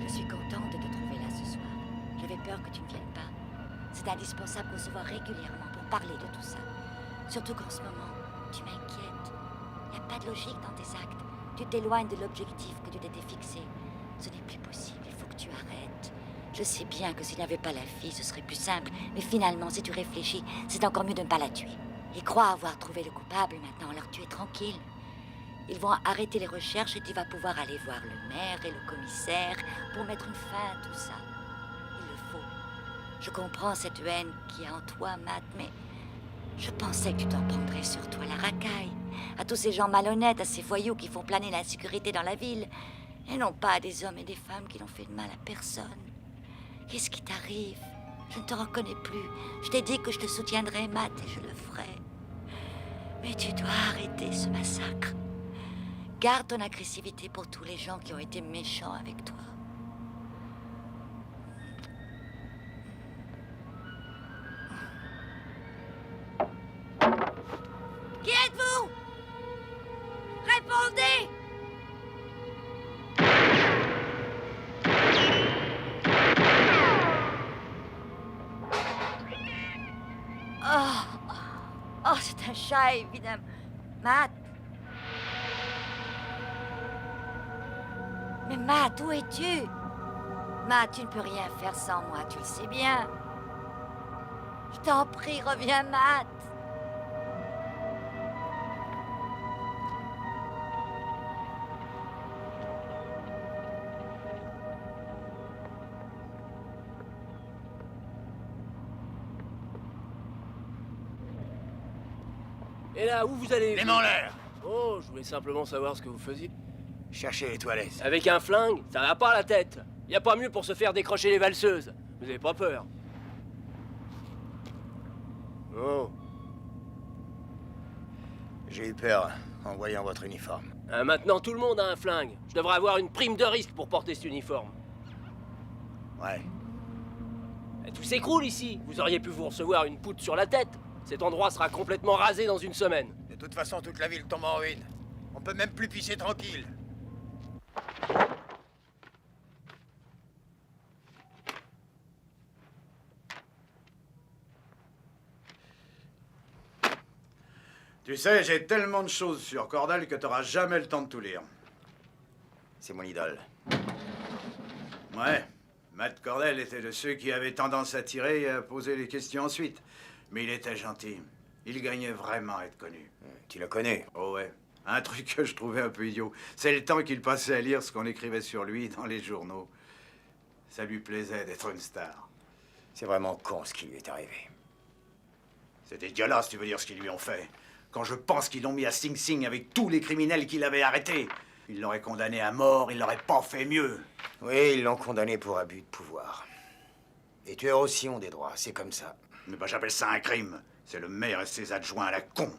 Je suis contente de te trouver là ce soir. J'avais peur que tu ne viennes pas. C'est indispensable qu'on se voit régulièrement pour parler de tout ça. Surtout qu'en ce moment, tu m'inquiètes. Il n'y a pas de logique dans tes actes. Tu t'éloignes de l'objectif que tu t'étais fixé. Ce n'est plus possible, il faut que tu arrêtes. Je sais bien que s'il n'y avait pas la fille, ce serait plus simple. Mais finalement, si tu réfléchis, c'est encore mieux de ne pas la tuer. Ils croient avoir trouvé le coupable maintenant, alors tu es tranquille. Ils vont arrêter les recherches et tu vas pouvoir aller voir le maire et le commissaire pour mettre une fin à tout ça. Il le faut. Je comprends cette haine qu'il y a en toi, Matt, mais je pensais que tu t'en prendrais sur toi la racaille. À tous ces gens malhonnêtes, à ces voyous qui font planer l'insécurité dans la ville. Et non pas à des hommes et des femmes qui n'ont fait de mal à personne. Qu'est-ce qui t'arrive? Je ne te reconnais plus. Je t'ai dit que je te soutiendrais, Matt, et je le ferai. Mais tu dois arrêter ce massacre. Garde ton agressivité pour tous les gens qui ont été méchants avec toi. Qui êtes-vous? Répondez! chat, évidemment. Matt. Mais Matt, où es-tu? Matt, tu ne peux rien faire sans moi, tu le sais bien. Je t'en prie, reviens, Matt. Et là, où vous allez? Les mains en l'air! Oh, je voulais simplement savoir ce que vous faisiez. Cherchez les toilettes. Avec un flingue, ça va pas la tête. Y a pas mieux pour se faire décrocher les valseuses. Vous avez pas peur? Oh. J'ai eu peur en voyant votre uniforme. Maintenant, tout le monde a un flingue. Je devrais avoir une prime de risque pour porter cet uniforme. Ouais. Tout s'écroule ici. Vous auriez pu vous recevoir une poutre sur la tête. Cet endroit sera complètement rasé dans une semaine. De toute façon, toute la ville tombe en ruine. On peut même plus pisser tranquille. Tu sais, j'ai tellement de choses sur Cordell que t'auras jamais le temps de tout lire. C'est mon idole. Ouais, Matt Cordell était de ceux qui avaient tendance à tirer et à poser les questions ensuite. Mais il était gentil. Il gagnait vraiment à être connu. Tu le connais? Oh ouais. Un truc que je trouvais un peu idiot. C'est le temps qu'il passait à lire ce qu'on écrivait sur lui dans les journaux. Ça lui plaisait d'être une star. C'est vraiment con ce qui lui est arrivé. C'est dégueulasse, tu veux dire, ce qu'ils lui ont fait. Quand je pense qu'ils l'ont mis à Sing Sing avec tous les criminels qu'il avait arrêtés. Ils l'auraient condamné à mort, ils l'auraient pas fait mieux. Oui, ils l'ont condamné pour abus de pouvoir. Et tueurs aussi ont des droits, c'est comme ça. Mais bah, j'appelle ça un crime. C'est le maire et ses adjoints à la con.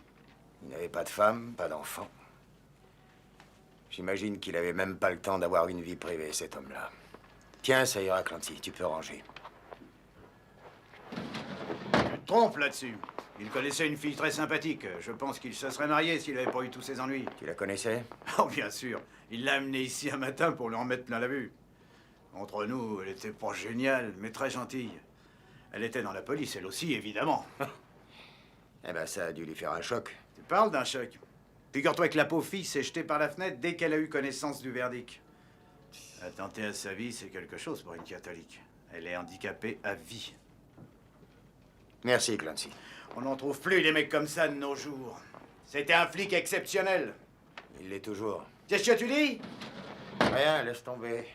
Il n'avait pas de femme, pas d'enfant. J'imagine qu'il avait même pas le temps d'avoir une vie privée, cet homme-là. Tiens, ça ira, Clancy, tu peux ranger. Tu te trompes là-dessus. Il connaissait une fille très sympathique. Je pense qu'il se serait marié s'il n'avait pas eu tous ses ennuis. Tu la connaissais? Oh, bien sûr. Il l'a amenée ici un matin pour lui en mettre plein la vue. Entre nous, elle était pas géniale, mais très gentille. Elle était dans la police, elle aussi, évidemment. Eh ben, ça a dû lui faire un choc. Tu parles d'un choc. Figure-toi que la pauvre fille s'est jetée par la fenêtre dès qu'elle a eu connaissance du verdict. Attenter à sa vie, c'est quelque chose pour une catholique. Elle est handicapée à vie. Merci, Clancy. On n'en trouve plus des mecs comme ça de nos jours. C'était un flic exceptionnel. Il l'est toujours. Qu'est-ce que tu dis? Rien, laisse tomber.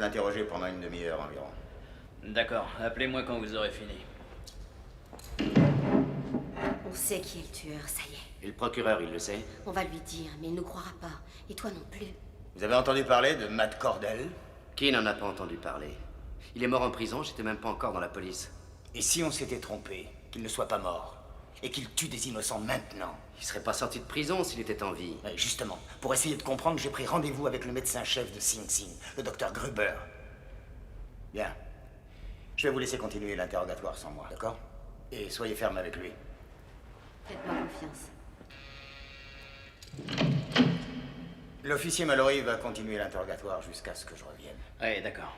l'interroger pendant une demi-heure environ. D'accord, appelez-moi quand vous aurez fini. On sait qui est le tueur, ça y est. Et le procureur, il le sait? On va lui dire, mais il ne nous croira pas. Et toi non plus. Vous avez entendu parler de Matt Cordell? Qui n'en a pas entendu parler? Il est mort en prison, j'étais même pas encore dans la police. Et si on s'était trompé, qu'il ne soit pas mort, et qu'il tue des innocents maintenant? Il serait pas sorti de prison s'il était en vie. Justement, pour essayer de comprendre, j'ai pris rendez-vous avec le médecin-chef de Sing Sing, le docteur Gruber. Bien. Je vais vous laisser continuer l'interrogatoire sans moi, d'accord? Et soyez ferme avec lui. Faites-moi confiance. L'officier Mallory va continuer l'interrogatoire jusqu'à ce que je revienne. Ouais, d'accord.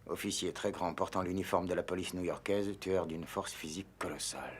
Officier très grand portant l'uniforme de la police new-yorkaise, tueur d'une force physique colossale.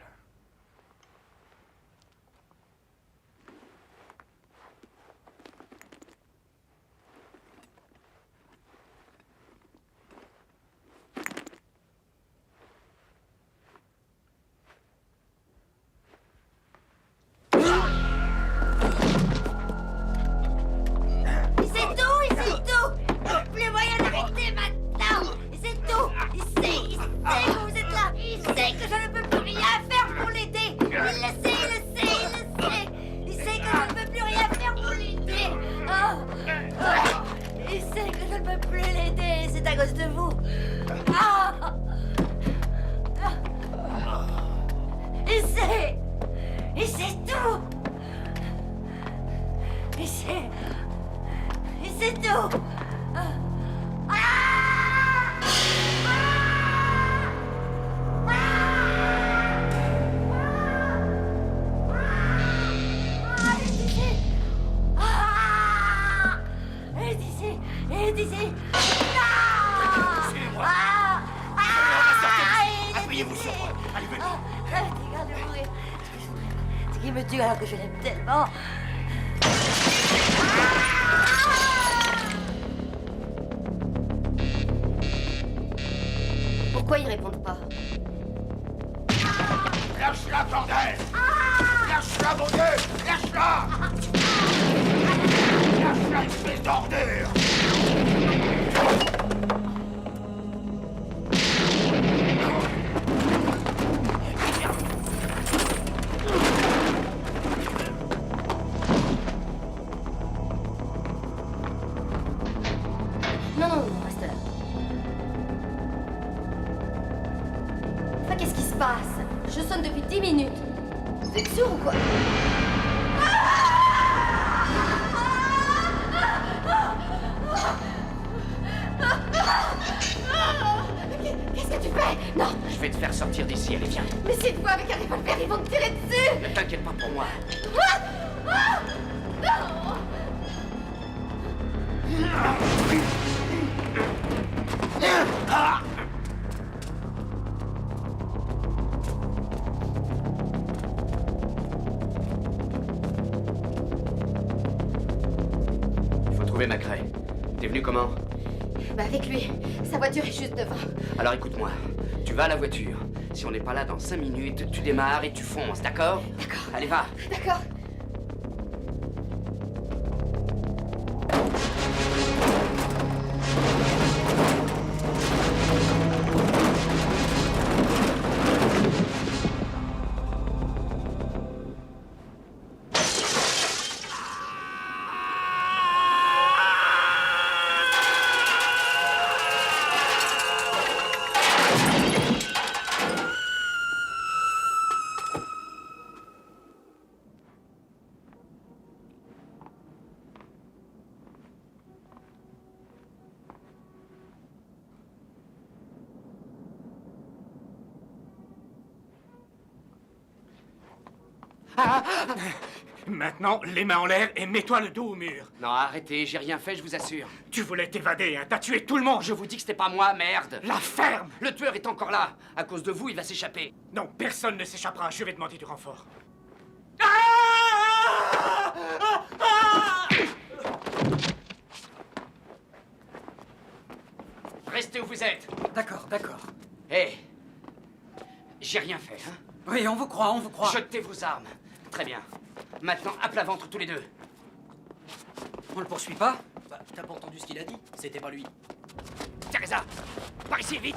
Pourquoi ils répondent pas? Lâche-la, bordel! Lâche-la, mon Dieu! Lâche-la! Lâche-la, espèce d'ordure! Non, non, non, reste là. Enfin, qu'est-ce qui se passe? Je sonne depuis 10 minutes. Vous êtes sourd ou quoi? Qu'est-ce que tu fais? Non! Je vais te faire sortir d'ici, allez, viens. Mais cette fois, avec un revolver, ils vont te tirer dessus! Ne t'inquiète pas pour moi. Il faut trouver Macrae. T'es venu comment? Bah avec lui. Sa voiture est juste devant. Alors écoute-moi, tu vas à la voiture. Si on n'est pas là dans 5 minutes, tu démarres et tu fonces, d'accord? D'accord. Allez, va. D'accord. Maintenant, les mains en l'air et mets-toi le dos au mur. Non, arrêtez, j'ai rien fait, je vous assure. Tu voulais t'évader, hein? T'as tué tout le monde. Je vous dis que c'était pas moi, merde. La ferme! Le tueur est encore là. À cause de vous, il va s'échapper. Non, personne ne s'échappera. Je vais demander du renfort. Restez où vous êtes. D'accord, d'accord. Hé, j'ai rien fait, hein? Oui, on vous croit, on vous croit. Jetez vos armes. Très bien. Maintenant, à plat ventre tous les deux. On le poursuit pas? Bah, t'as pas entendu ce qu'il a dit? C'était pas lui. Teresa, par ici, vite.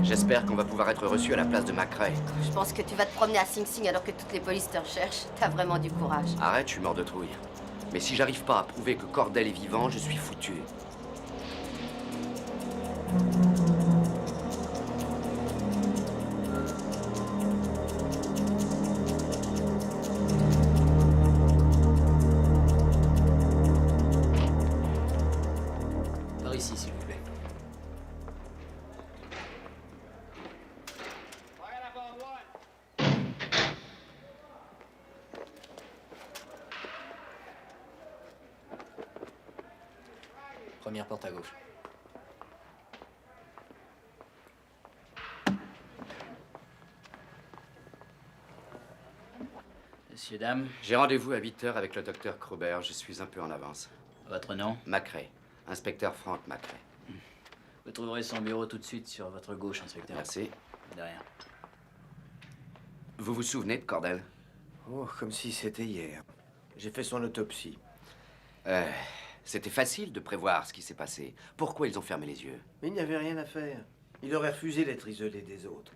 J'espère qu'on va pouvoir être reçu à la place de McRae. Je pense que tu vas te promener à Sing Sing alors que toutes les polices te recherchent. T'as vraiment du courage. Arrête, je suis mort de trouille. Mais si j'arrive pas à prouver que Cordell est vivant, je suis foutu. Par ici, s'il vous plaît. Première porte à gauche. Messieurs, dames, J'ai rendez-vous à 8 h avec le docteur Krober. Je suis un peu en avance. votre nom? McRae. Inspecteur Frank McRae. Vous trouverez son bureau tout de suite sur votre gauche, inspecteur. Merci. De rien. Vous vous souvenez de Cordell? Oh, comme si c'était hier. J'ai fait son autopsie. C'était facile de prévoir ce qui s'est passé. Pourquoi ils ont fermé les yeux? Mais il n'y avait rien à faire. Il aurait refusé d'être isolé des autres.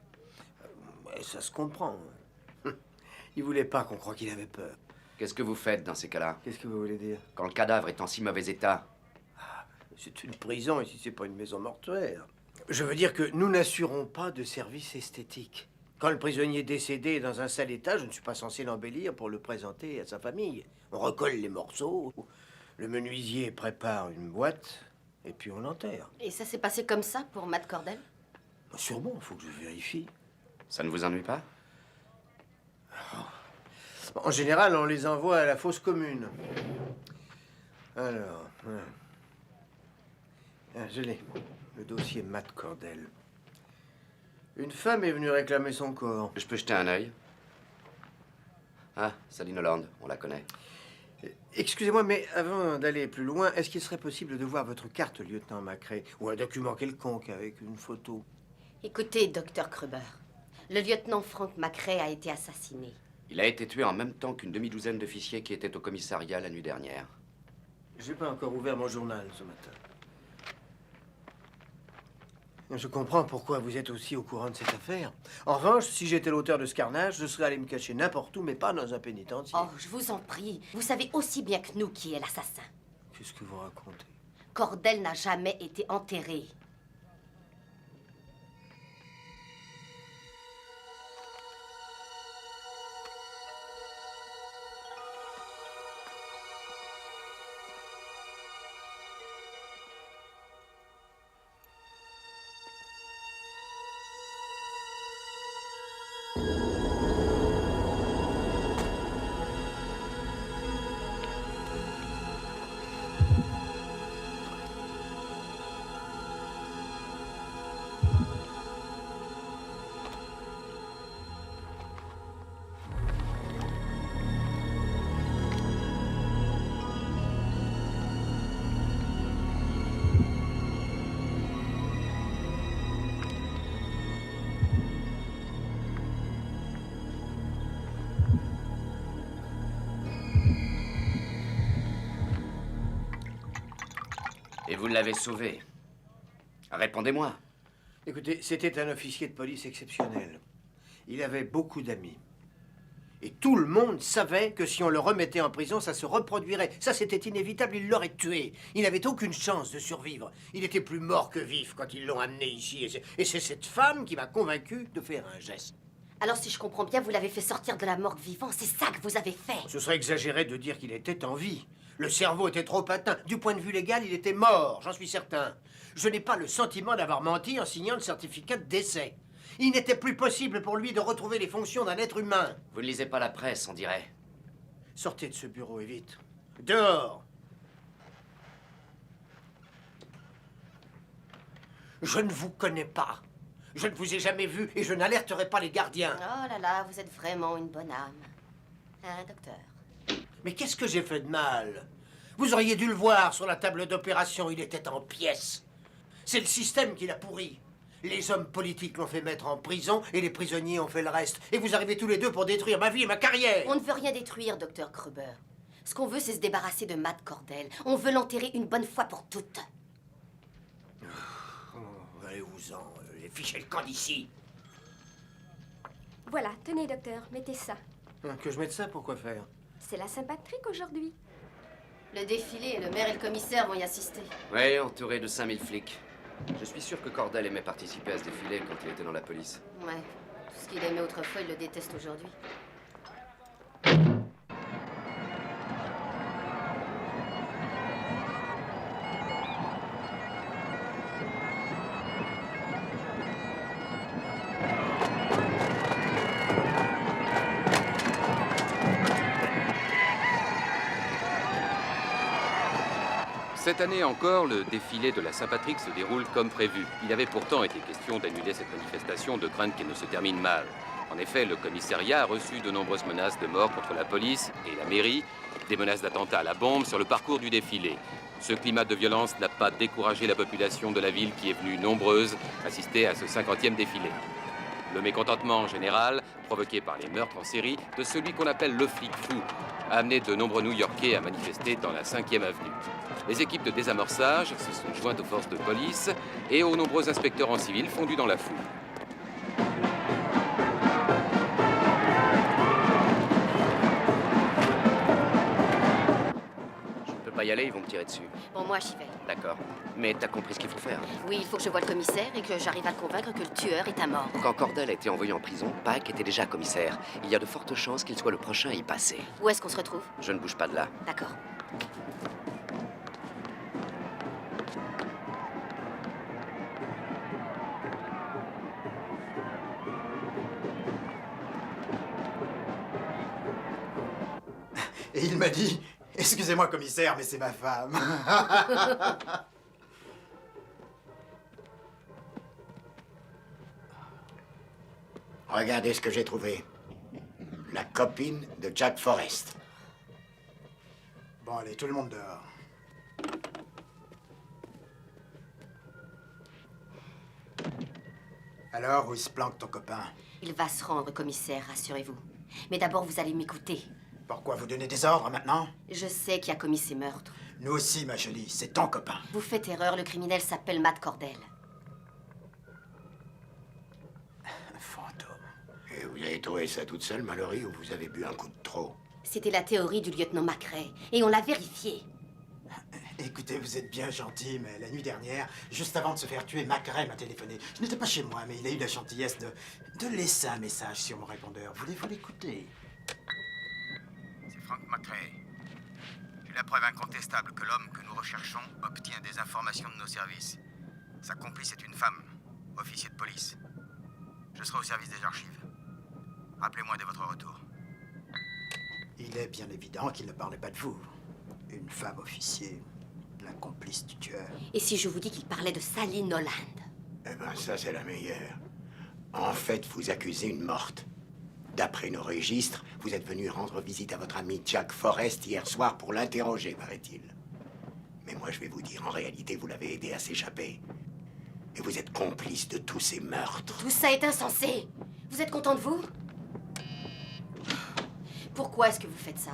Ouais, ça se comprend. Il voulait pas qu'on croie qu'il avait peur. Qu'est-ce que vous faites dans ces cas-là? Qu'est-ce que vous voulez dire? Quand le cadavre est en si mauvais état? C'est une prison ici, c'est pas une maison mortuaire. Je veux dire que nous n'assurons pas de service esthétique. Quand le prisonnier décédé est dans un sale état, je ne suis pas censé l'embellir pour le présenter à sa famille. On recolle les morceaux, le menuisier prépare une boîte, et puis on l'enterre. Et ça s'est passé comme ça pour Matt Cordell? Sûrement, il faut que je vérifie. Ça ne vous ennuie pas? En général, on les envoie à la fosse commune. Alors, je l'ai. Le dossier Matt Cordell. Une femme est venue réclamer son corps. Je peux jeter un œil? Ah, Saline Holland, on la connaît. Excusez-moi, mais avant d'aller plus loin, est-ce qu'il serait possible de voir votre carte, lieutenant McRae, ou un document quelconque avec une photo? Écoutez, docteur Kruber, le lieutenant Frank McRae a été assassiné. Il a été tué en même temps qu'une demi-douzaine d'officiers qui étaient au commissariat la nuit dernière. J'ai pas encore ouvert mon journal ce matin. Je comprends pourquoi vous êtes aussi au courant de cette affaire. En revanche, si j'étais l'auteur de ce carnage, je serais allé me cacher n'importe où, mais pas dans un pénitencier. Oh, je vous en prie, vous savez aussi bien que nous qui est l'assassin. Qu'est-ce que vous racontez? Cordell n'a jamais été enterré. Et vous l'avez sauvé. Répondez-moi. Écoutez, c'était un officier de police exceptionnel. Il avait beaucoup d'amis. Et tout le monde savait que si on le remettait en prison, ça se reproduirait. Ça, c'était inévitable, il l'aurait tué. Il n'avait aucune chance de survivre. Il était plus mort que vif quand ils l'ont amené ici. Et c'est cette femme qui m'a convaincu de faire un geste. Alors si je comprends bien, vous l'avez fait sortir de la morgue vivant, c'est ça que vous avez fait. Ce serait exagéré de dire qu'il était en vie. Le cerveau était trop atteint. Du point de vue légal, il était mort, j'en suis certain. Je n'ai pas le sentiment d'avoir menti en signant le certificat de décès. Il n'était plus possible pour lui de retrouver les fonctions d'un être humain. Vous ne lisez pas la presse, on dirait. Sortez de ce bureau et vite. Dehors. Je ne vous connais pas. Je ne vous ai jamais vu et je n'alerterai pas les gardiens. Oh là là, vous êtes vraiment une bonne âme. Hein, docteur? Mais qu'est-ce que j'ai fait de mal? Vous auriez dû le voir sur la table d'opération, il était en pièces. C'est le système qui l'a pourri. Les hommes politiques l'ont fait mettre en prison et les prisonniers ont fait le reste. Et vous arrivez tous les deux pour détruire ma vie et ma carrière. On ne veut rien détruire, docteur Kruber. Ce qu'on veut, c'est se débarrasser de Matt Cordell. On veut l'enterrer une bonne fois pour toutes. Allez-vous-en, fichez le camp d'ici. Voilà, tenez, docteur, mettez ça. Que je mette ça, pourquoi faire? C'est la Saint-Patrick aujourd'hui. Le défilé, le maire et le commissaire vont y assister. Oui, entouré de 5000 flics. Je suis sûr que Cordell aimait participer à ce défilé quand il était dans la police. Ouais, tout ce qu'il aimait autrefois, il le déteste aujourd'hui. Cette année encore, le défilé de la Saint-Patrick se déroule comme prévu. Il avait pourtant été question d'annuler cette manifestation de crainte qu'elle ne se termine mal. En effet, le commissariat a reçu de nombreuses menaces de mort contre la police et la mairie, des menaces d'attentats à la bombe sur le parcours du défilé. Ce climat de violence n'a pas découragé la population de la ville qui est venue nombreuse assister à ce 50e défilé. Le mécontentement général, provoqué par les meurtres en série de celui qu'on appelle le flic fou, a amené de nombreux New-Yorkais à manifester dans la 5e avenue. Les équipes de désamorçage se sont jointes aux forces de police et aux nombreux inspecteurs en civil fondus dans la foule. Je ne peux pas y aller, ils vont me tirer dessus. Bon, moi, j'y vais. D'accord. Mais t'as compris ce qu'il faut faire. Oui, il faut que je voie le commissaire et que j'arrive à le convaincre que le tueur est à mort. Quand Cordell a été envoyé en prison, Pike était déjà commissaire. Il y a de fortes chances qu'il soit le prochain à y passer. Où est-ce qu'on se retrouve? Je ne bouge pas de là. D'accord. Et il m'a dit, excusez-moi commissaire, mais c'est ma femme. Regardez ce que j'ai trouvé. La copine de Jack Forrest. Bon, allez, tout le monde dehors. Alors, où il se planque ton copain? Il va se rendre, commissaire, rassurez-vous. Mais d'abord, vous allez m'écouter. Pourquoi vous donnez des ordres maintenant? Je sais qui a commis ces meurtres. Nous aussi, ma jolie, c'est ton copain. Vous faites erreur, le criminel s'appelle Matt Cordell. Et vous avez trouvé ça toute seule, Mallory, ou vous avez bu un coup de trop? C'était la théorie du lieutenant McRae, et on l'a vérifié. Écoutez, vous êtes bien gentil, mais la nuit dernière, juste avant de se faire tuer, McRae m'a téléphoné. Je n'étais pas chez moi, mais il a eu la gentillesse de laisser un message sur mon répondeur. Voulez-vous l'écouter? C'est Frank McRae. J'ai la preuve incontestable que l'homme que nous recherchons obtient des informations de nos services. Sa complice est une femme, officier de police. Je serai au service des archives. Rappelez-moi dès votre retour. Il est bien évident qu'il ne parlait pas de vous. Une femme officier, la complice du tueur. Et si je vous dis qu'il parlait de Sally Noland? Eh ben, ça, c'est la meilleure. En fait, vous accusez une morte. D'après nos registres, vous êtes venu rendre visite à votre ami Jack Forrest hier soir pour l'interroger, paraît-il. Mais moi, je vais vous dire, en réalité, vous l'avez aidé à s'échapper. Et vous êtes complice de tous ces meurtres. Tout ça est insensé. Vous êtes content de vous? Pourquoi est-ce que vous faites ça?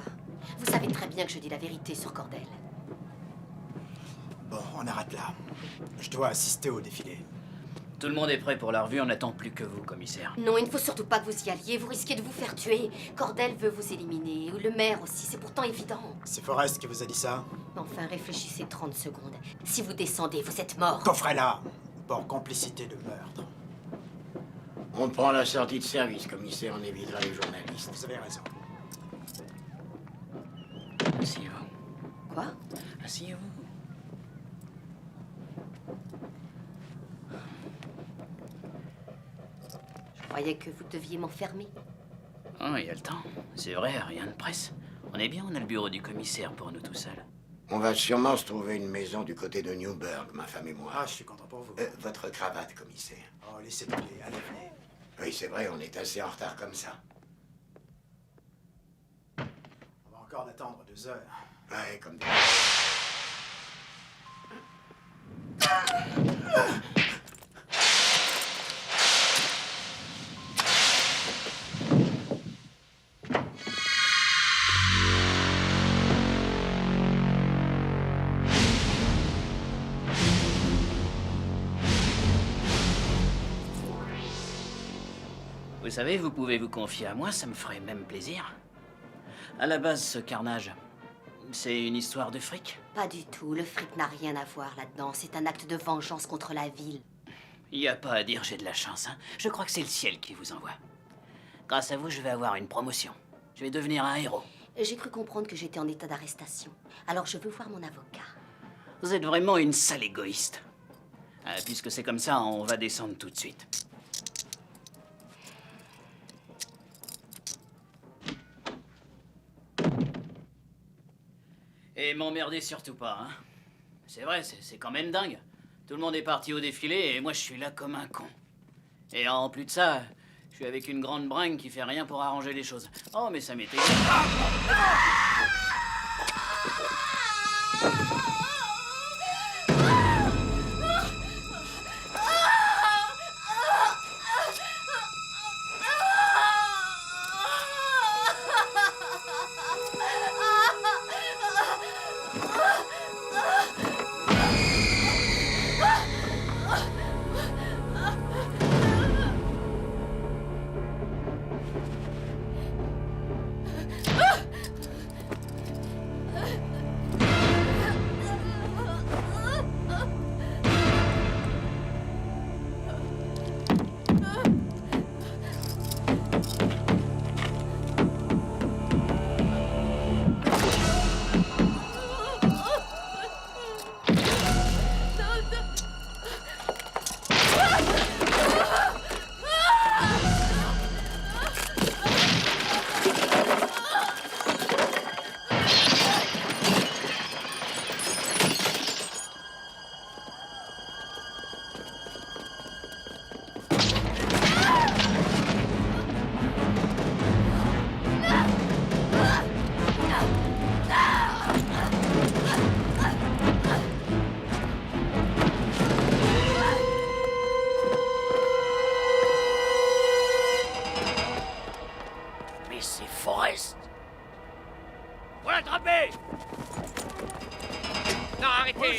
Vous savez très bien que je dis la vérité sur Cordell. Bon, on arrête là. Je dois assister au défilé. Tout le monde est prêt pour la revue, on n'attend plus que vous, commissaire. Non, il ne faut surtout pas que vous y alliez. Vous risquez de vous faire tuer. Cordell veut vous éliminer. Le maire aussi, c'est pourtant évident. C'est Forrest qui vous a dit ça? Enfin, réfléchissez 30 secondes. Si vous descendez, vous êtes mort. Coffret là, pour complicité de meurtre. On prend la sortie de service, commissaire, on évitera les journalistes. Vous avez raison. Asseyez-vous. Quoi? Asseyez-vous. Je croyais que vous deviez m'enfermer. Oh, il y a le temps. C'est vrai, rien de presse. On est bien, on a le bureau du commissaire pour nous tout seuls. On va sûrement se trouver une maison du côté de Newburgh, ma femme et moi. Ah, je suis content pour vous. Votre cravate, commissaire. Oh, laissez tomber, allez, venez. Oui, c'est vrai, on est assez en retard comme ça. On va encore attendre 2 heures. Ouais, comme des... Vous savez, vous pouvez vous confier à moi, ça me ferait même plaisir. À la base, ce carnage, c'est une histoire de fric? Pas du tout. Le fric n'a rien à voir là-dedans. C'est un acte de vengeance contre la ville. Il n'y a pas à dire, j'ai de la chance, hein. Je crois que c'est le ciel qui vous envoie. Grâce à vous, je vais avoir une promotion. Je vais devenir un héros. J'ai cru comprendre que j'étais en état d'arrestation. Alors je veux voir mon avocat. Vous êtes vraiment une sale égoïste. Puisque c'est comme ça, on va descendre tout de suite. Et m'emmerdez surtout pas, hein. C'est vrai, c'est quand même dingue. Tout le monde est parti au défilé et moi je suis là comme un con. Et en plus de ça, je suis avec une grande bringue qui fait rien pour arranger les choses. Oh, mais ça m'était...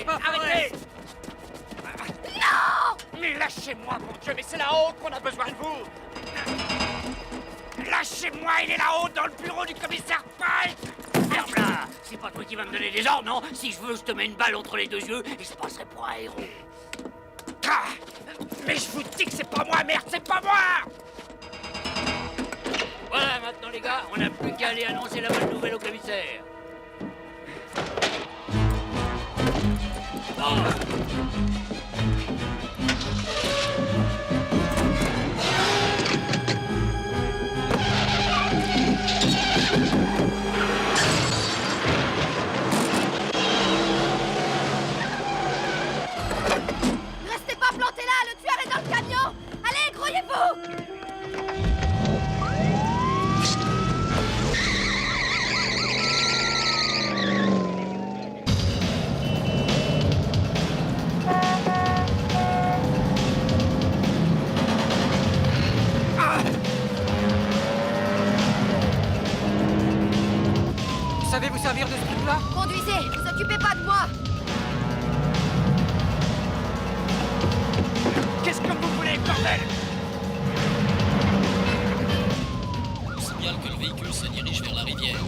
Arrêtez! Non! Mais lâchez-moi, mon Dieu, mais c'est là-haut qu'on a besoin de vous! Lâchez-moi, il est là-haut, dans le bureau du commissaire Pike! Ferme-la! C'est pas toi qui vas me donner des ordres, non? Si je veux, je te mets une balle entre les deux yeux et je passerai pour un héros. Ah! Mais je vous dis que c'est pas moi, merde, c'est pas moi! Voilà, maintenant les gars, on n'a plus qu'à aller annoncer la bonne nouvelle au commissaire. Oh! Ne restez pas plantés là, le tueur est dans le camion! Allez, grouillez-vous! Vous savez vous servir de ce truc-là? Conduisez, vous occupez pas de moi! Qu'est-ce que vous voulez, bordel? On signale que le véhicule se dirige vers la rivière.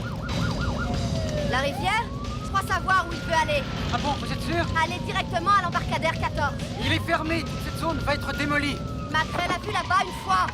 La rivière? Je crois savoir où il veut aller. Ah bon, vous êtes sûr? Allez directement à l'embarcadère 14. Il est fermé, toute cette zone va être démolie. Macrel a vu là-bas une fois.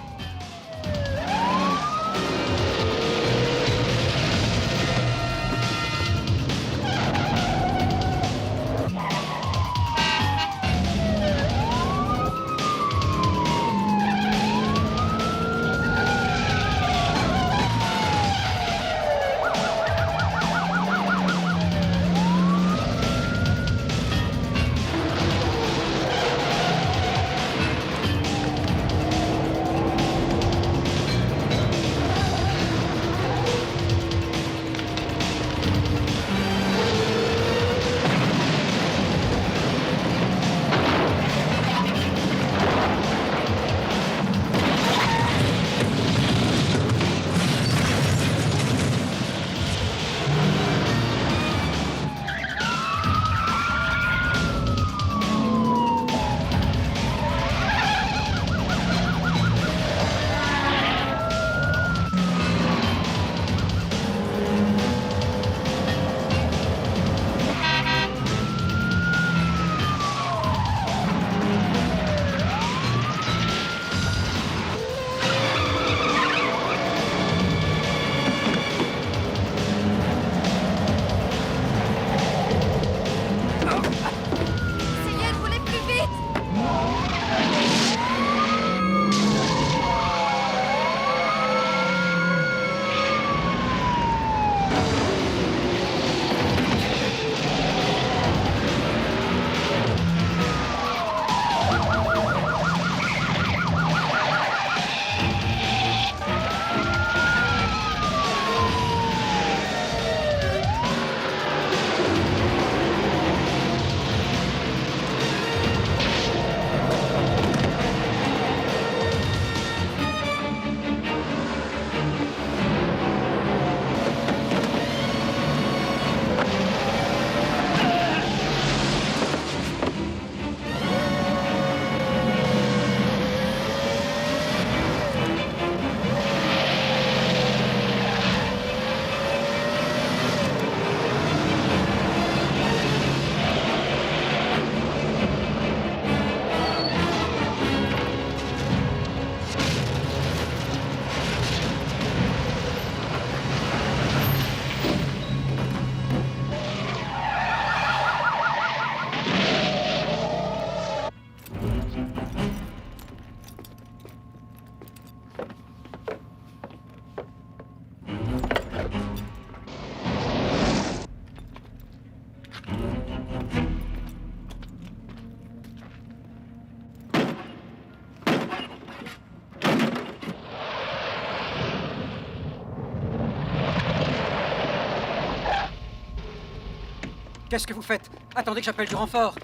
Qu'est-ce que vous faites? Attendez que j'appelle du renfort.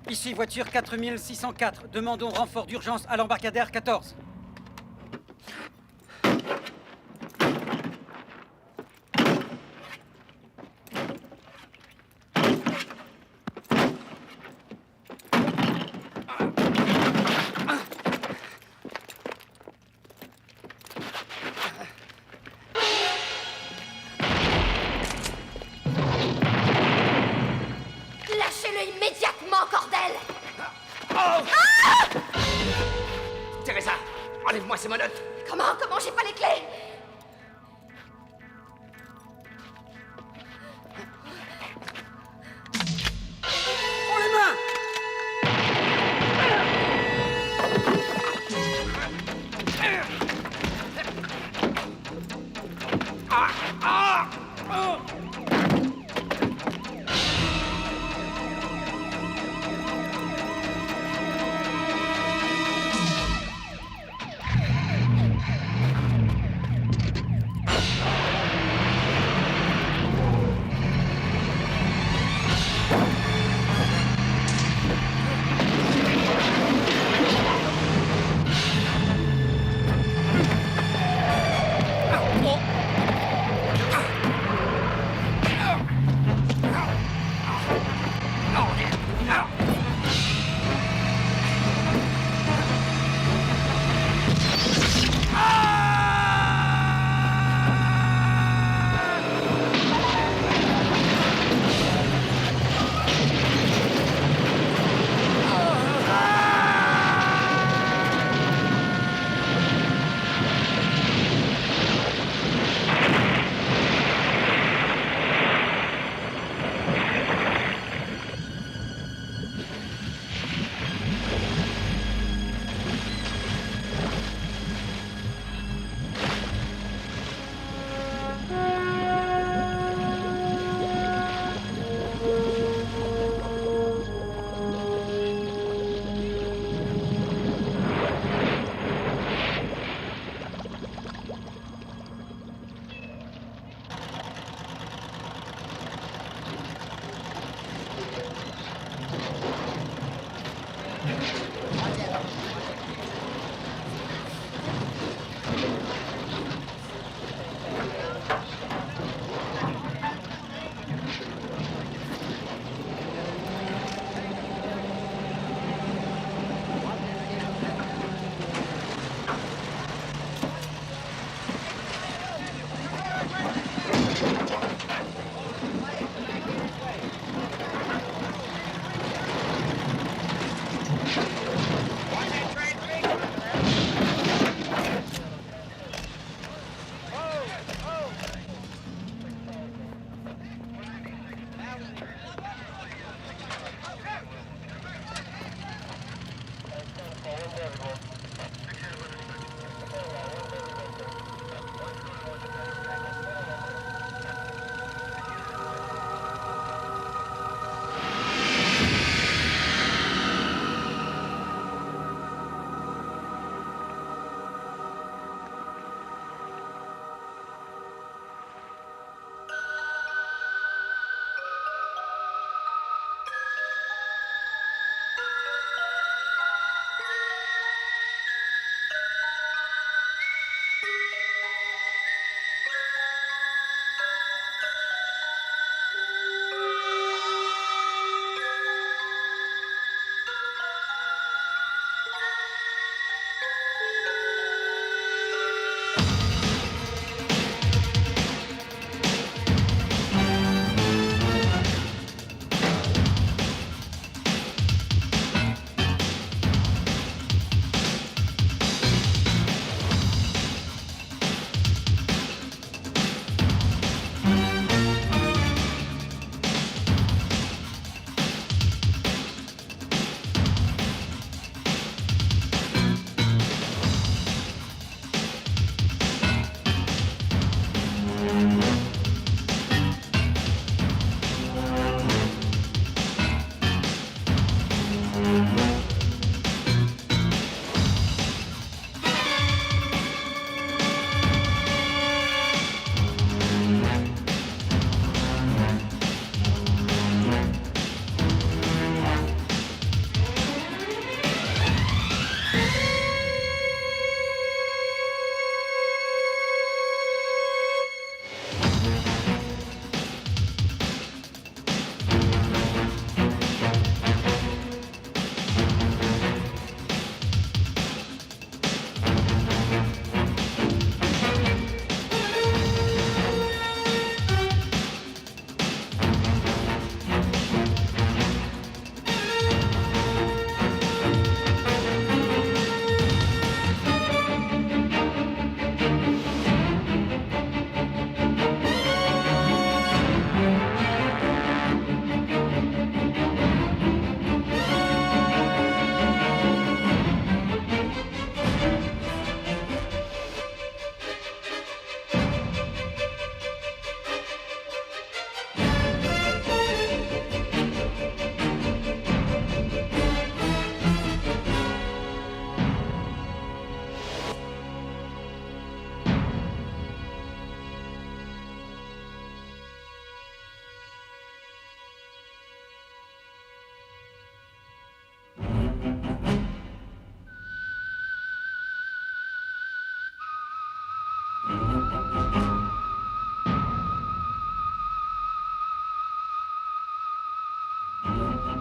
Ici, voiture 4604. Demandons renfort d'urgence à l'embarcadère 14. Lâchez-le immédiatement, Cordel! Oh! Teresa, enlève-moi ces menottes! Comment j'ai pas les clés? Oh les mains!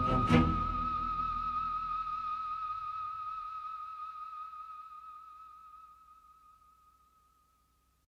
Thank you.